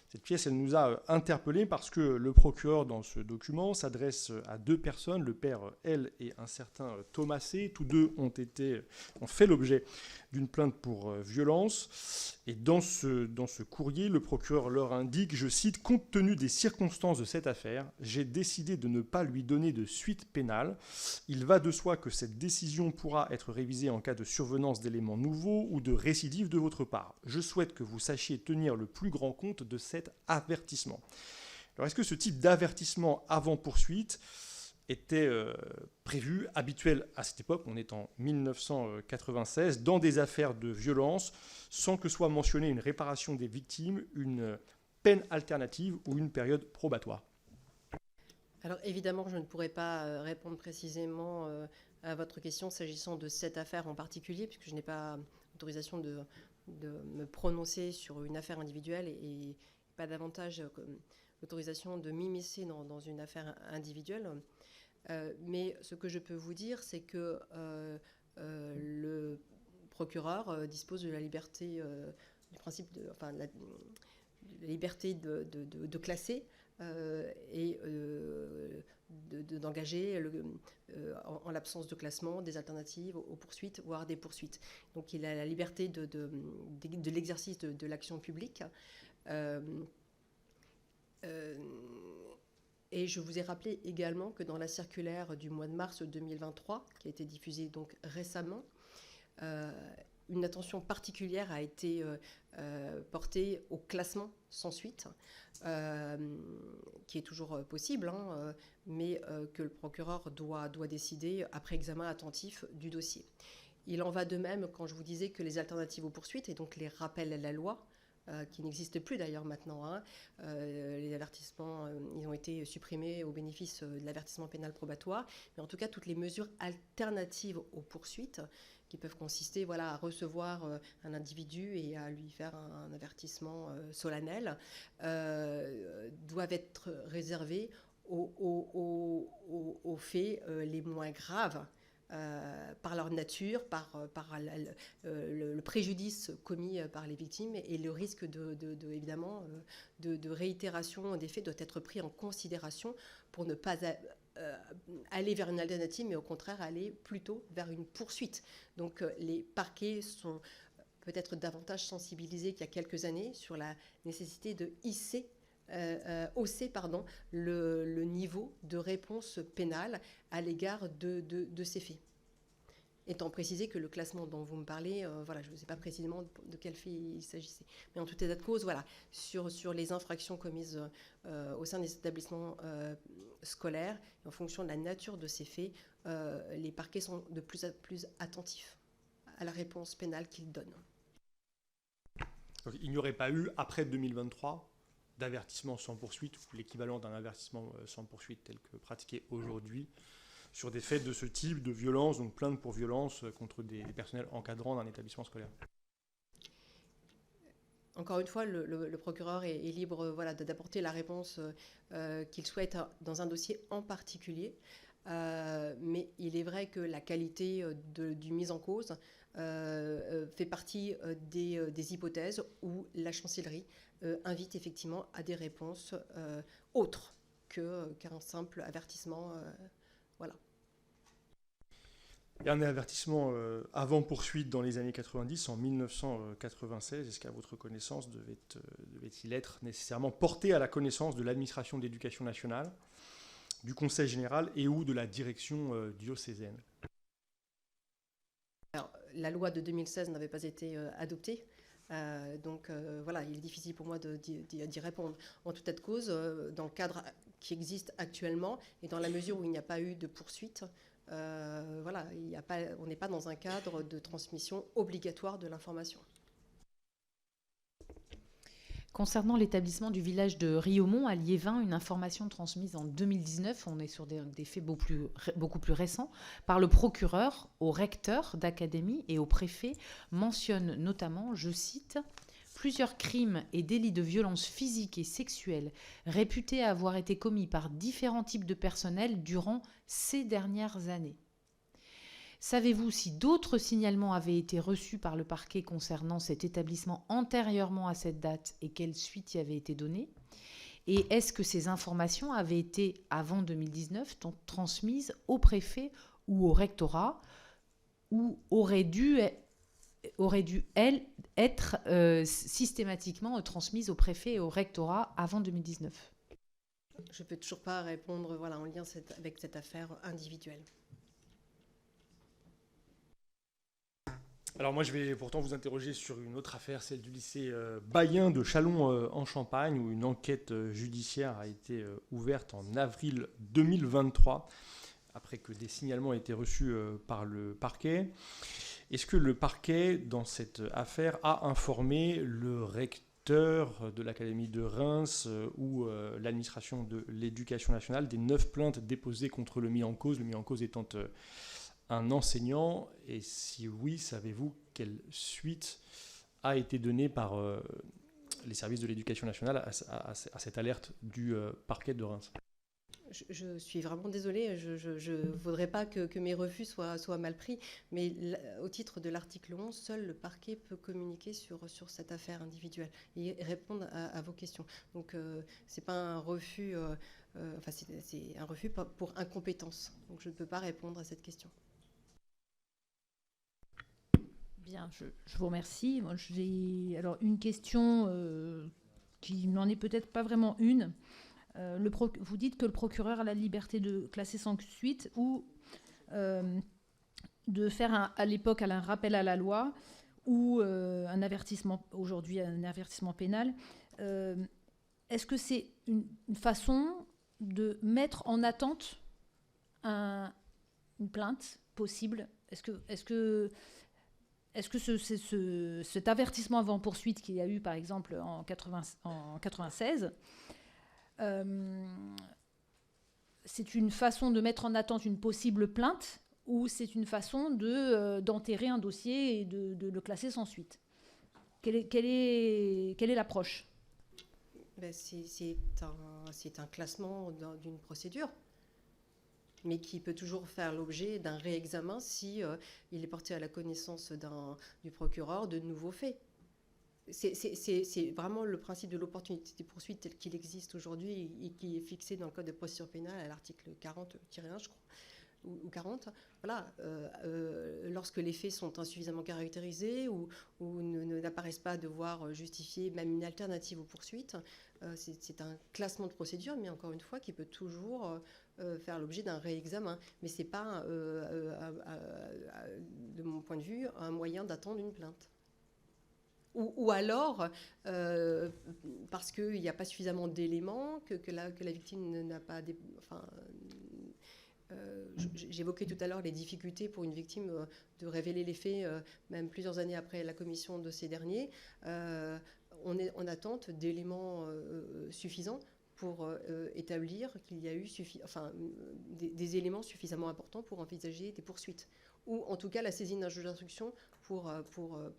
Cette pièce, elle nous a interpellés parce que le procureur, dans ce document, s'adresse à deux personnes, le père L et un certain Thomas C. Tous deux ont fait l'objet d'une plainte pour violence. Et dans ce courrier, le procureur leur indique, je cite, « Compte tenu des circonstances de cette affaire, j'ai décidé de ne pas lui donner de suite pénale. Il va de soi que cette décision pourra être révisée en cas de survenance d'éléments nouveaux ou de récidive de votre part. Je souhaite que vous sachiez tenir le plus grand compte de cet avertissement. » Alors, est-ce que ce type d'avertissement avant poursuite était prévu, habituel à cette époque, on est en 1996, dans des affaires de violence, sans que soit mentionnée une réparation des victimes, une peine alternative ou une période probatoire? Alors évidemment, je ne pourrais pas répondre précisément à votre question s'agissant de cette affaire en particulier, puisque je n'ai pas autorisation de me prononcer sur une affaire individuelle et pas davantage l'autorisation de m'immiscer dans une affaire individuelle. Mais ce que je peux vous dire, c'est que le procureur dispose de la liberté, du principe de, enfin, la liberté de classer et d'engager, en l'absence de classement, des alternatives aux poursuites, voire des poursuites. Donc il a la liberté de l'exercice de l'action publique. Et je vous ai rappelé également que dans la circulaire du mois de mars 2023, qui a été diffusée donc récemment, une attention particulière a été portée au classement sans suite, qui est toujours possible, hein, mais que le procureur doit décider après examen attentif du dossier. Il en va de même quand je vous disais que les alternatives aux poursuites, et donc les rappels à la loi, qui n'existent plus d'ailleurs maintenant. Hein. Les avertissements, ils ont été supprimés au bénéfice de l'avertissement pénal probatoire. Mais en tout cas, toutes les mesures alternatives aux poursuites, qui peuvent consister à recevoir un individu et à lui faire un avertissement solennel, doivent être réservées aux faits les moins graves. Par leur nature, par le préjudice commis par les victimes et le risque évidemment de réitération des faits doit être pris en considération pour ne pas aller vers une alternative, mais au contraire aller plutôt vers une poursuite. Donc les parquets sont peut-être davantage sensibilisés qu'il y a quelques années sur la nécessité de hausser le niveau de réponse pénale à l'égard de ces faits. Étant précisé que le classement dont vous me parlez, je ne sais pas précisément de quel fait il s'agissait. Mais en tout état de cause, sur les infractions commises au sein des établissements scolaires, en fonction de la nature de ces faits, les parquets sont de plus en plus attentifs à la réponse pénale qu'ils donnent. Donc, il n'y aurait pas eu, après 2023, d'avertissement sans poursuite, ou l'équivalent d'un avertissement sans poursuite tel que pratiqué aujourd'hui, sur des faits de ce type de violence, donc plainte pour violence contre des personnels encadrants d'un établissement scolaire? Encore une fois, le procureur est libre d'apporter la réponse qu'il souhaite dans un dossier en particulier. Mais il est vrai que la qualité du mise en cause fait partie des hypothèses où la chancellerie invite effectivement à des réponses autres qu'un simple avertissement. Il y a un avertissement avant poursuite dans les années 90, en 1996. Est-ce qu'à votre connaissance devait-il être nécessairement porté à la connaissance de l'administration d'éducation nationale, du Conseil général et ou de la direction diocésaine? Alors, la loi de 2016 n'avait pas été adoptée. Donc il est difficile pour moi d'y répondre. En tout état de cause, dans le cadre qui existe actuellement et dans la mesure où il n'y a pas eu de poursuite, on n'est pas dans un cadre de transmission obligatoire de l'information. Concernant l'établissement du village de Riaumont à Liévin, une information transmise en 2019, on est sur des faits beaucoup plus récents, par le procureur au recteur d'académie et au préfet, mentionne notamment, je cite, « Plusieurs crimes et délits de violence physique et sexuelle réputés avoir été commis par différents types de personnel durant ces dernières années. » Savez-vous si d'autres signalements avaient été reçus par le parquet concernant cet établissement antérieurement à cette date et quelle suite y avait été donnée? Et est-ce que ces informations avaient été, avant 2019, transmises au préfet ou au rectorat ou auraient dû aurait dû, être systématiquement transmise au préfet et au rectorat avant 2019. Je ne peux toujours pas répondre en lien avec cette affaire individuelle. Alors moi, je vais pourtant vous interroger sur une autre affaire, celle du lycée Bayen de Châlons en Champagne, où une enquête judiciaire a été ouverte en avril 2023, après que des signalements aient été reçus par le parquet. Est-ce que le parquet, dans cette affaire, a informé le recteur de l'Académie de Reims ou l'administration de l'Éducation nationale des 9 plaintes déposées contre le mis en cause étant un enseignant? Et si oui, savez-vous quelle suite a été donnée par les services de l'Éducation nationale à cette alerte du parquet de Reims? Je suis vraiment désolée, je ne voudrais pas que mes refus soient mal pris, mais au titre de l'article 11, seul le parquet peut communiquer sur cette affaire individuelle et répondre à vos questions. Donc ce n'est pas un refus, c'est un refus pour incompétence. Donc je ne peux pas répondre à cette question. Bien, je vous remercie. Moi, j'ai alors une question qui n'en est peut-être pas vraiment une. Vous dites que le procureur a la liberté de classer sans suite ou de faire à l'époque un rappel à la loi ou un avertissement, aujourd'hui un avertissement pénal. Est-ce que c'est une façon de mettre en attente une plainte possible? Est-ce que cet avertissement avant poursuite qu'il y a eu par exemple en 96, c'est une façon de mettre en attente une possible plainte ou c'est une façon d'enterrer un dossier et de le classer sans suite? Quelle est l'approche? C'est un classement d'une procédure, mais qui peut toujours faire l'objet d'un réexamen si il est porté à la connaissance du procureur de nouveaux faits. C'est vraiment le principe de l'opportunité de poursuite tel qu'il existe aujourd'hui et qui est fixé dans le Code de procédure pénale à l'article 40-1, je crois, ou 40. Voilà, lorsque les faits sont insuffisamment caractérisés ou n'apparaissent pas devoir justifier même une alternative aux poursuites, c'est un classement de procédure, mais encore une fois, qui peut toujours faire l'objet d'un réexamen. Mais ce n'est pas, de mon point de vue, un moyen d'attendre une plainte. Ou alors, parce qu'il n'y a pas suffisamment d'éléments, que la victime n'a pas... J'évoquais tout à l'heure les difficultés pour une victime de révéler les faits, même plusieurs années après la commission de ces derniers. On est en attente d'éléments suffisants pour établir qu'il y a eu des éléments suffisamment importants pour envisager des poursuites. Ou en tout cas la saisine d'un juge d'instruction pour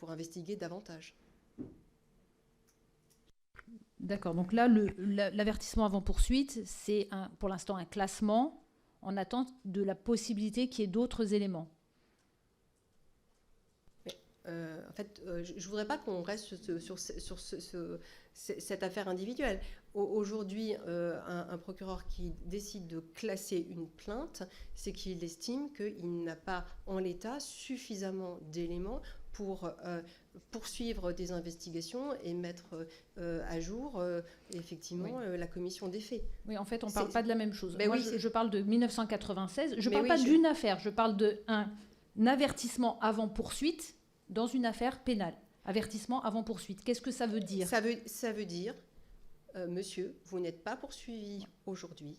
investiguer davantage. D'accord, donc là, l'avertissement avant poursuite, c'est pour l'instant un classement en attente de la possibilité qu'il y ait d'autres éléments. En fait, je ne voudrais pas qu'on reste sur cette affaire individuelle. Aujourd'hui, un procureur qui décide de classer une plainte, c'est qu'il estime qu'il n'a pas en l'état suffisamment d'éléments pour poursuivre des investigations et mettre à jour effectivement la commission des faits. Oui, en fait, on ne parle pas de la même chose. Ben Moi, oui, je parle de 1996. Je ne parle pas d'une affaire, je parle d'un avertissement avant poursuite dans une affaire pénale. Avertissement avant poursuite. Qu'est-ce que ça veut dire? Ça veut dire, monsieur, vous n'êtes pas poursuivi aujourd'hui.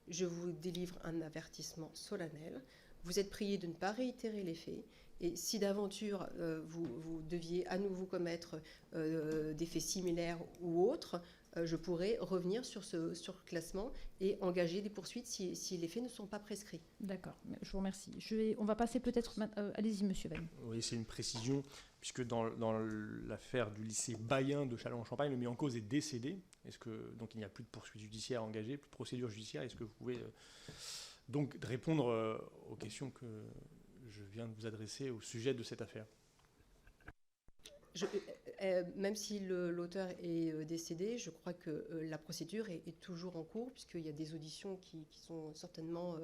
Je vous délivre un avertissement solennel. Vous êtes prié de ne pas réitérer les faits. Et si d'aventure vous deviez à nouveau commettre des faits similaires ou autres, je pourrais revenir sur ce classement et engager des poursuites si les faits ne sont pas prescrits. D'accord, je vous remercie. On va passer peut-être... allez-y, monsieur Vanni. Oui, c'est une précision, puisque dans l'affaire du lycée Bayen de Châlons-en-Champagne, le mis en cause est décédé. Donc il n'y a plus de poursuite judiciaire engagée, plus de procédure judiciaire. Est-ce que vous pouvez donc répondre aux questions que je viens de vous adresser au sujet de cette affaire? Même si l'auteur est décédé, je crois que la procédure est toujours en cours, puisqu'il y a des auditions qui sont certainement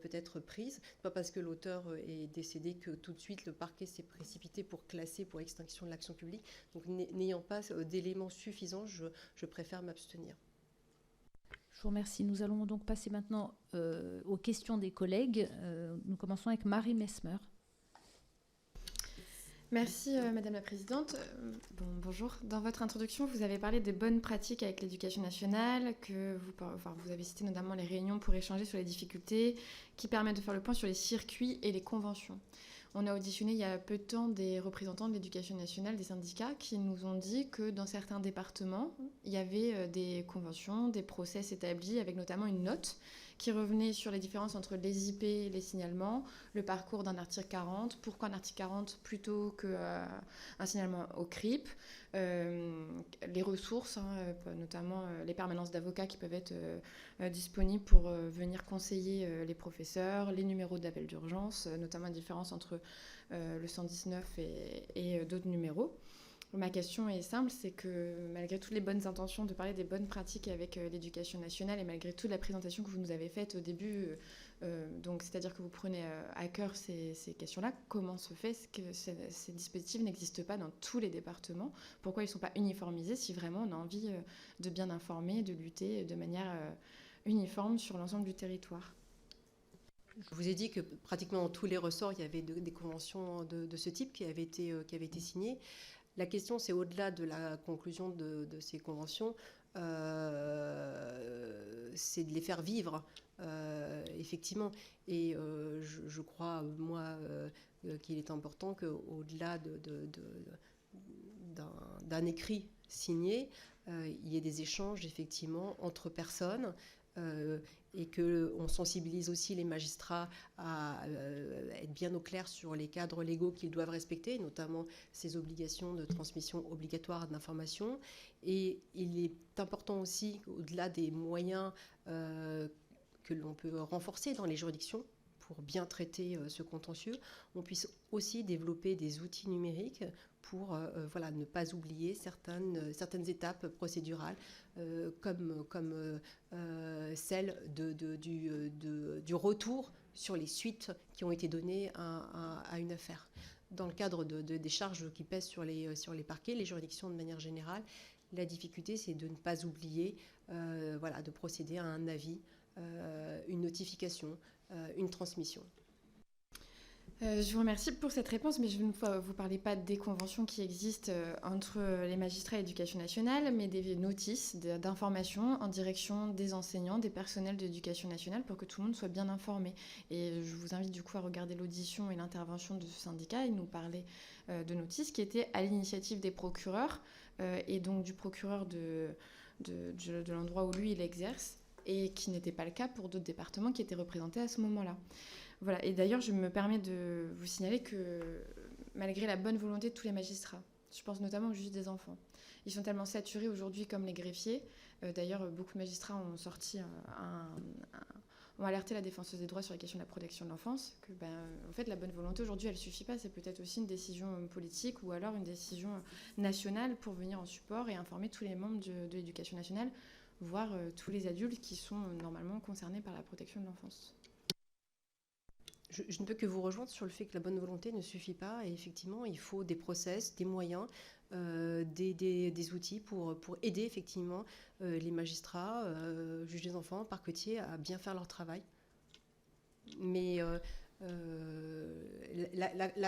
peut-être prises. Pas parce que l'auteur est décédé que tout de suite le parquet s'est précipité pour classer pour extinction de l'action publique. Donc n'ayant pas d'éléments suffisants, je préfère m'abstenir. Je vous remercie. Nous allons donc passer maintenant aux questions des collègues. Nous commençons avec Marie Mesmer. Merci Madame la Présidente. Bonjour. Dans votre introduction, vous avez parlé des bonnes pratiques avec l'éducation nationale, vous avez cité notamment les réunions pour échanger sur les difficultés qui permettent de faire le point sur les circuits et les conventions. On a auditionné il y a peu de temps des représentants de l'éducation nationale, des syndicats, qui nous ont dit que dans certains départements, il y avait des conventions, des process établis avec notamment une note qui revenait sur les différences entre les IP et les signalements, le parcours d'un article 40, pourquoi un article 40 plutôt qu'un signalement au CRIP, les ressources, notamment les permanences d'avocats qui peuvent être disponibles pour venir conseiller les professeurs, les numéros d'appel d'urgence, notamment la différence entre le 119 et d'autres numéros. Ma question est simple, c'est que malgré toutes les bonnes intentions de parler des bonnes pratiques avec l'éducation nationale et malgré toute la présentation que vous nous avez faite au début, donc c'est-à-dire que vous prenez à cœur ces questions-là, comment se fait que ces dispositifs n'existent pas dans tous les départements? Pourquoi ils ne sont pas uniformisés si vraiment on a envie de bien informer, de lutter de manière uniforme sur l'ensemble du territoire? Je vous ai dit que pratiquement dans tous les ressorts, il y avait des conventions de ce type qui avaient été signées. La question, c'est au-delà de la conclusion de ces conventions, c'est de les faire vivre, effectivement. Et je crois, moi, qu'il est important qu'au-delà d'un écrit signé, il y ait des échanges, effectivement, entre personnes, et qu'on sensibilise aussi les magistrats à être bien au clair sur les cadres légaux qu'ils doivent respecter, notamment ces obligations de transmission obligatoire d'informations. Et il est important aussi, au-delà des moyens que l'on peut renforcer dans les juridictions pour bien traiter ce contentieux, on puisse aussi développer des outils numériques pour ne pas oublier certaines étapes procédurales, comme celle du retour sur les suites qui ont été données à une affaire. Dans le cadre des charges qui pèsent sur les parquets, les juridictions de manière générale, la difficulté, c'est de ne pas oublier de procéder à un avis, une notification, une transmission. Je vous remercie pour cette réponse, mais je ne vous parlais pas des conventions qui existent entre les magistrats et l'éducation nationale, mais des notices d'information en direction des enseignants, des personnels de l'éducation nationale pour que tout le monde soit bien informé. Et je vous invite du coup à regarder l'audition et l'intervention de ce syndicat. Il nous parlait de notices qui étaient à l'initiative des procureurs et donc du procureur de l'endroit où lui il exerce, et qui n'était pas le cas pour d'autres départements qui étaient représentés à ce moment-là. Voilà. Et d'ailleurs, je me permets de vous signaler que malgré la bonne volonté de tous les magistrats, je pense notamment au juge des enfants, ils sont tellement saturés aujourd'hui comme les greffiers. D'ailleurs, beaucoup de magistrats ont sorti ont alerté la défenseuse des droits sur la question de la protection de l'enfance, que en fait, la bonne volonté aujourd'hui, elle ne suffit pas. C'est peut-être aussi une décision politique ou alors une décision nationale pour venir en support et informer tous les membres de l'éducation nationale, voire tous les adultes qui sont normalement concernés par la protection de l'enfance. Je ne peux que vous rejoindre sur le fait que la bonne volonté ne suffit pas. Et effectivement, il faut des process, des moyens, des outils pour aider effectivement les magistrats, juges des enfants, parquetiers à bien faire leur travail. Mais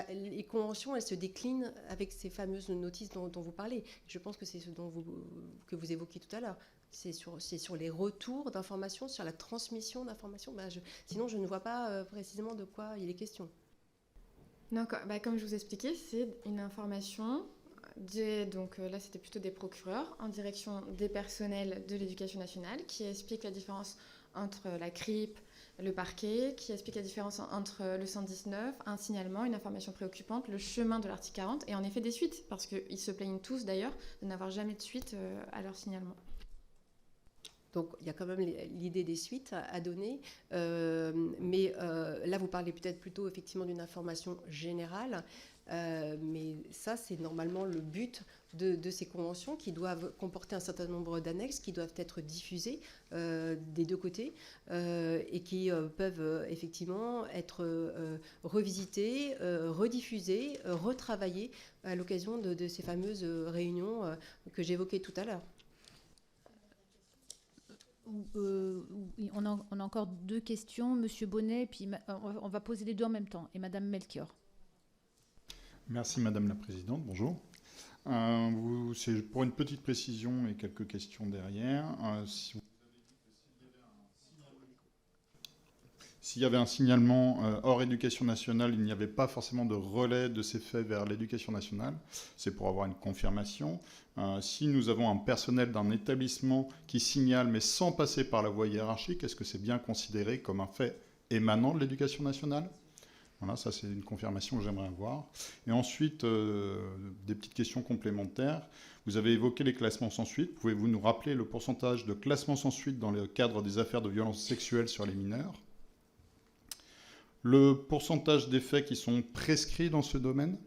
les conventions, elles se déclinent avec ces fameuses notices dont vous parlez. Je pense que c'est ce que vous évoquiez tout à l'heure. C'est sur les retours d'informations, sur la transmission d'informations. Sinon, je ne vois pas précisément de quoi il est question. Non, comme je vous expliquais, c'est une information, donc là c'était plutôt des procureurs, en direction des personnels de l'éducation nationale, qui expliquent la différence entre la CRIP, le parquet, qui explique la différence entre le 119, un signalement, une information préoccupante, le chemin de l'article 40, et en effet des suites, parce qu'ils se plaignent tous d'ailleurs de n'avoir jamais de suite à leur signalement. Donc, il y a quand même l'idée des suites à donner. Mais là, vous parlez peut-être plutôt effectivement d'une information générale. Mais ça, c'est normalement le but de ces conventions qui doivent comporter un certain nombre d'annexes qui doivent être diffusées des deux côtés et qui peuvent effectivement être revisitées, rediffusées, retravaillées à l'occasion de ces fameuses réunions que j'évoquais tout à l'heure. Oui, on a encore 2 questions. Monsieur Bonnet, puis on va poser les 2 en même temps. Et Madame Melchior. Merci Madame la Présidente, bonjour. C'est pour une petite précision et quelques questions derrière. S'il y avait un signalement hors éducation nationale, il n'y avait pas forcément de relais de ces faits vers l'éducation nationale. C'est pour avoir une confirmation. Si nous avons un personnel d'un établissement qui signale, mais sans passer par la voie hiérarchique, est-ce que c'est bien considéré comme un fait émanant de l'éducation nationale ? Voilà, ça c'est une confirmation que j'aimerais avoir. Et ensuite, des petites questions complémentaires. Vous avez évoqué les classements sans suite. Pouvez-vous nous rappeler le pourcentage de classements sans suite dans le cadre des affaires de violences sexuelles sur les mineurs ? Le pourcentage des faits qui sont prescrits dans ce domaine ?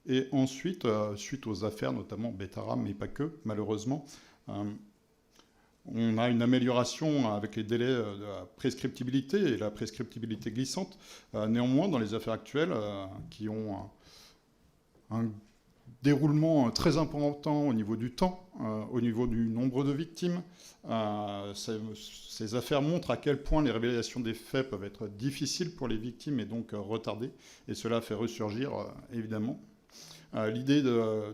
Et ensuite, suite aux affaires, notamment Betaram, mais pas que, malheureusement, on a une amélioration avec les délais de la prescriptibilité et la prescriptibilité glissante. Néanmoins, dans les affaires actuelles, qui ont un déroulement très important au niveau du temps, au niveau du nombre de victimes, ces affaires montrent à quel point les révélations des faits peuvent être difficiles pour les victimes et donc retardées. Et cela fait ressurgir, évidemment, l'idée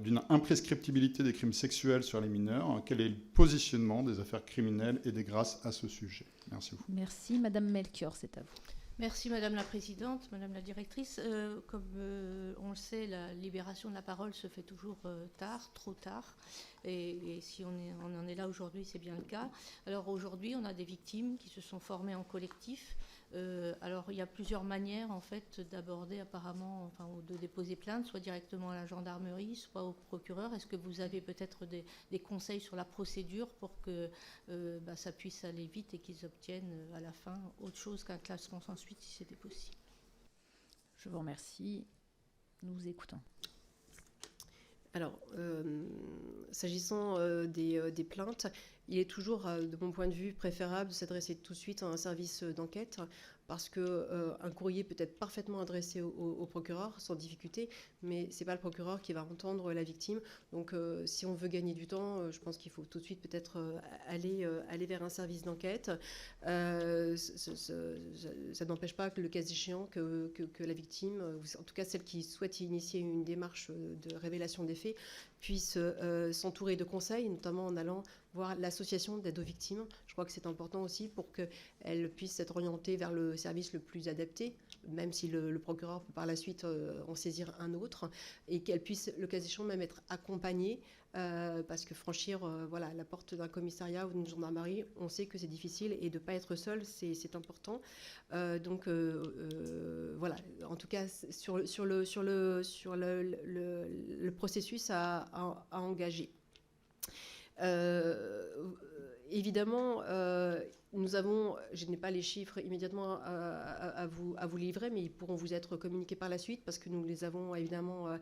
d'une imprescriptibilité des crimes sexuels sur les mineurs. Quel est le positionnement des affaires criminelles et des grâces à ce sujet? Merci beaucoup. Merci. Madame Melchior, c'est à vous. Merci Madame la Présidente, Madame la Directrice. Comme on le sait, la libération de la parole se fait toujours tard, trop tard. Et si on en est là aujourd'hui, c'est bien le cas. Alors aujourd'hui, on a des victimes qui se sont formées en collectif. Alors il y a plusieurs manières en fait d'aborder apparemment, enfin de déposer plainte, soit directement à la gendarmerie, soit au procureur. Est-ce que vous avez peut-être des conseils sur la procédure pour que ça puisse aller vite et qu'ils obtiennent à la fin autre chose qu'un classement sans suite si c'était possible? Je vous remercie. Nous vous écoutons. Alors, s'agissant des plaintes, il est toujours, de mon point de vue, préférable de s'adresser tout de suite à un service d'enquête parce qu'un courrier peut être parfaitement adressé au procureur sans difficulté, mais ce n'est pas le procureur qui va entendre la victime. Donc, si on veut gagner du temps, je pense qu'il faut tout de suite peut-être aller vers un service d'enquête. Ça n'empêche pas que le cas échéant que la victime, en tout cas celle qui souhaite initier une démarche de révélation des faits, puisse s'entourer de conseils, notamment en allant voir l'association d'aide aux victimes. Je crois que c'est important aussi pour qu'elle puisse être orientée vers le service le plus adapté, même si le procureur peut par la suite en saisir un autre, et qu'elle puisse, le cas échéant, même être accompagnée, parce que franchir la porte d'un commissariat ou d'une gendarmerie, on sait que c'est difficile, et de ne pas être seul, c'est important. Donc voilà, en tout cas, sur le processus à engager. Évidemment, nous avons, je n'ai pas les chiffres immédiatement à vous livrer, mais ils pourront vous être communiqués par la suite parce que nous les avons évidemment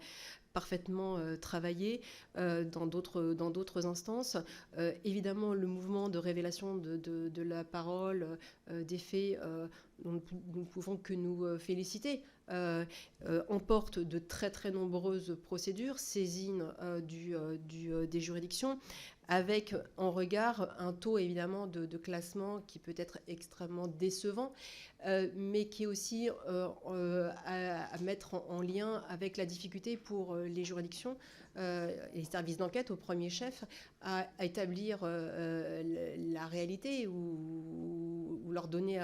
parfaitement travaillés dans d'autres instances. Évidemment, le mouvement de révélation de la parole, des faits, nous ne pouvons que nous féliciter. Emporte de très très nombreuses procédures, saisines des juridictions, avec en regard un taux évidemment de classement qui peut être extrêmement décevant, mais qui est aussi à mettre en lien avec la difficulté pour les juridictions et les services d'enquête au premier chef à établir la réalité ou leur donner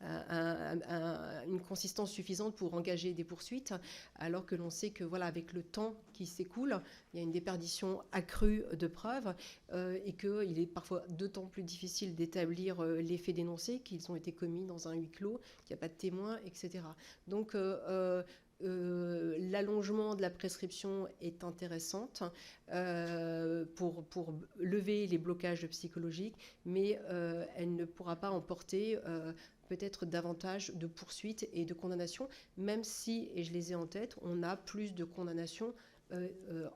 une consistance suffisante pour engager des poursuites, alors que l'on sait que voilà, avec le temps qui s'écoule, il y a une déperdition accrue de preuves et qu'il est parfois d'autant plus difficile d'établir les faits dénoncés, qu'ils ont été commis dans un huis clos, qu'il n'y a pas de témoins, etc. Donc l'allongement de la prescription est intéressante pour lever les blocages psychologiques, mais elle ne pourra pas emporter peut-être davantage de poursuites et de condamnations, même si, et je les ai en tête, on a plus de condamnations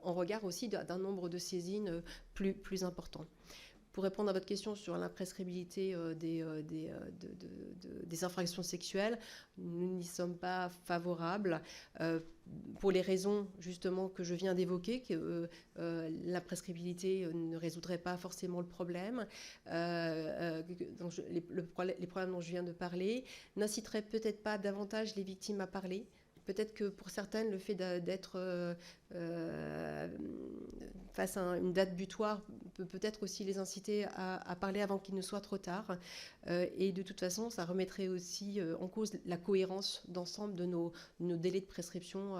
en regard aussi d'un nombre de saisines plus important. Pour répondre à votre question sur l'imprescriptibilité des infractions sexuelles, nous n'y sommes pas favorables pour les raisons justement que je viens d'évoquer, que l'imprescriptibilité ne résoudrait pas forcément le problème, les problèmes dont je viens de parler, n'inciterait peut-être pas davantage les victimes à parler. Peut-être que pour certaines, le fait d'être face à une date butoir peut peut-être aussi les inciter à parler avant qu'il ne soit trop tard. Et de toute façon, ça remettrait aussi en cause la cohérence d'ensemble de nos délais de prescription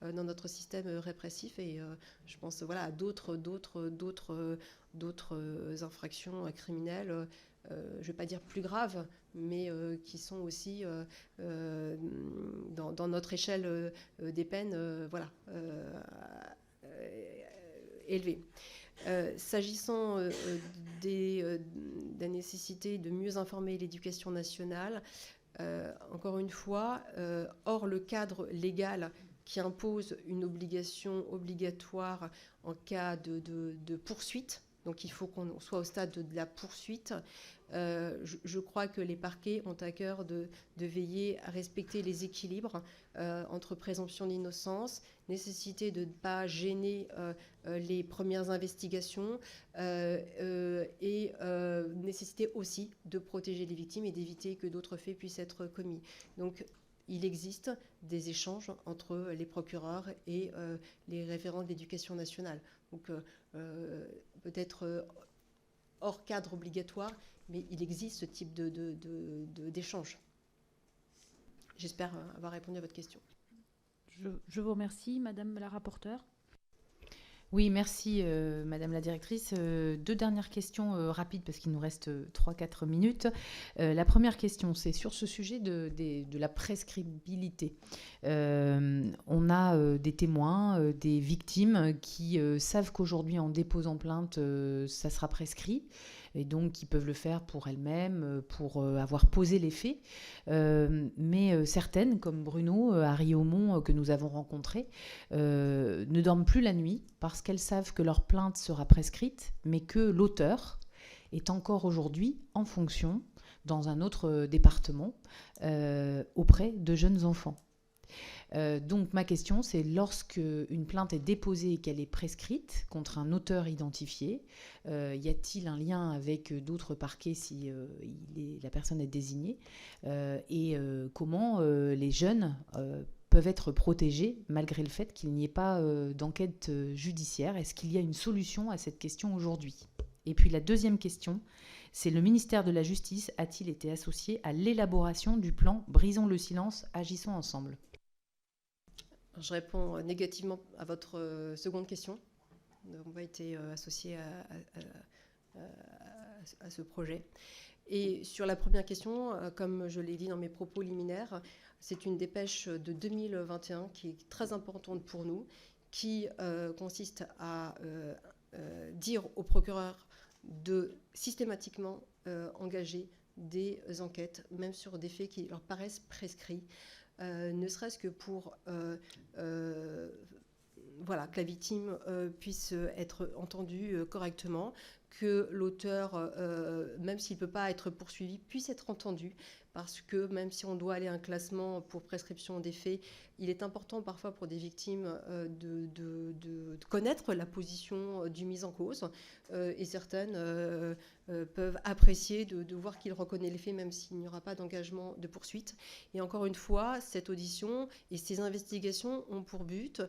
dans notre système répressif. Et je pense à d'autres infractions criminelles, je ne vais pas dire plus graves, mais qui sont aussi dans notre échelle des peines élevées. S'agissant de la nécessité de mieux informer l'éducation nationale, encore une fois, hors le cadre légal qui impose une obligation obligatoire en cas de poursuite, donc il faut qu'on soit au stade de la poursuite. Je crois que les parquets ont à cœur de veiller à respecter les équilibres entre présomption d'innocence, nécessité de ne pas gêner les premières investigations et nécessité aussi de protéger les victimes et d'éviter que d'autres faits puissent être commis. Donc, il existe des échanges entre les procureurs et les référents de l'éducation nationale. Donc, peut-être hors cadre obligatoire, mais il existe ce type d'échange. J'espère avoir répondu à votre question. Je vous remercie, Madame la rapporteure. Oui, merci Madame la directrice. Deux dernières questions rapides parce qu'il nous reste 3-4 minutes. La première question, c'est sur ce sujet de la prescriptibilité. On a des témoins, des victimes qui savent qu'aujourd'hui en déposant plainte, ça sera prescrit. Et donc qui peuvent le faire pour elles-mêmes, pour avoir posé les faits. Mais certaines, comme Bruno, à Riaumont, que nous avons rencontré, ne dorment plus la nuit parce qu'elles savent que leur plainte sera prescrite, mais que l'auteur est encore aujourd'hui en fonction dans un autre département auprès de jeunes enfants. Donc ma question, c'est lorsque une plainte est déposée et qu'elle est prescrite contre un auteur identifié, y a-t-il un lien avec d'autres parquets si la personne est désignée et comment les jeunes peuvent être protégés malgré le fait qu'il n'y ait pas d'enquête judiciaire? Est-ce qu'il y a une solution à cette question aujourd'hui? Et puis la deuxième question, c'est le ministère de la Justice a-t-il été associé à l'élaboration du plan Brisons le silence, agissons ensemble? Je réponds négativement à votre seconde question. Nous n'avons pas été associés à ce projet. Et sur la première question, comme je l'ai dit dans mes propos liminaires, c'est une dépêche de 2021 qui est très importante pour nous, qui consiste à dire au procureur de systématiquement engager des enquêtes, même sur des faits qui leur paraissent prescrits. Ne serait-ce que pour que la victime puisse être entendue correctement, que l'auteur, même s'il ne peut pas être poursuivi, puisse être entendu, parce que même si on doit aller à un classement pour prescription des faits, il est important parfois pour des victimes de connaître la position du mis en cause, et certaines peuvent apprécier de voir qu'il reconnaît les faits même s'il n'y aura pas d'engagement de poursuite. Et encore une fois, cette audition et ces investigations ont pour but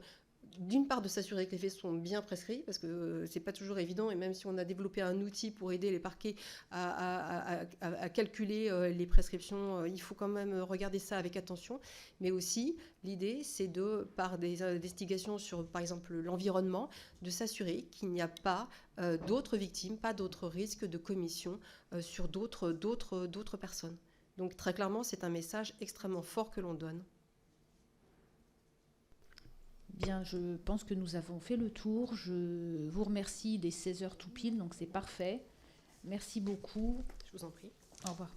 d'une part de s'assurer que les faits sont bien prescrits, parce que c'est pas toujours évident, et même si on a développé un outil pour aider les parquets à calculer les prescriptions, il faut quand même regarder ça avec attention. Mais aussi, l'idée, c'est par des investigations sur, par exemple, l'environnement, de s'assurer qu'il n'y a pas d'autres victimes, pas d'autres risques de commission sur d'autres personnes. Donc très clairement, c'est un message extrêmement fort que l'on donne. Bien, je pense que nous avons fait le tour. Je vous remercie des 16h tout pile, donc c'est parfait. Merci beaucoup. Je vous en prie. Au revoir.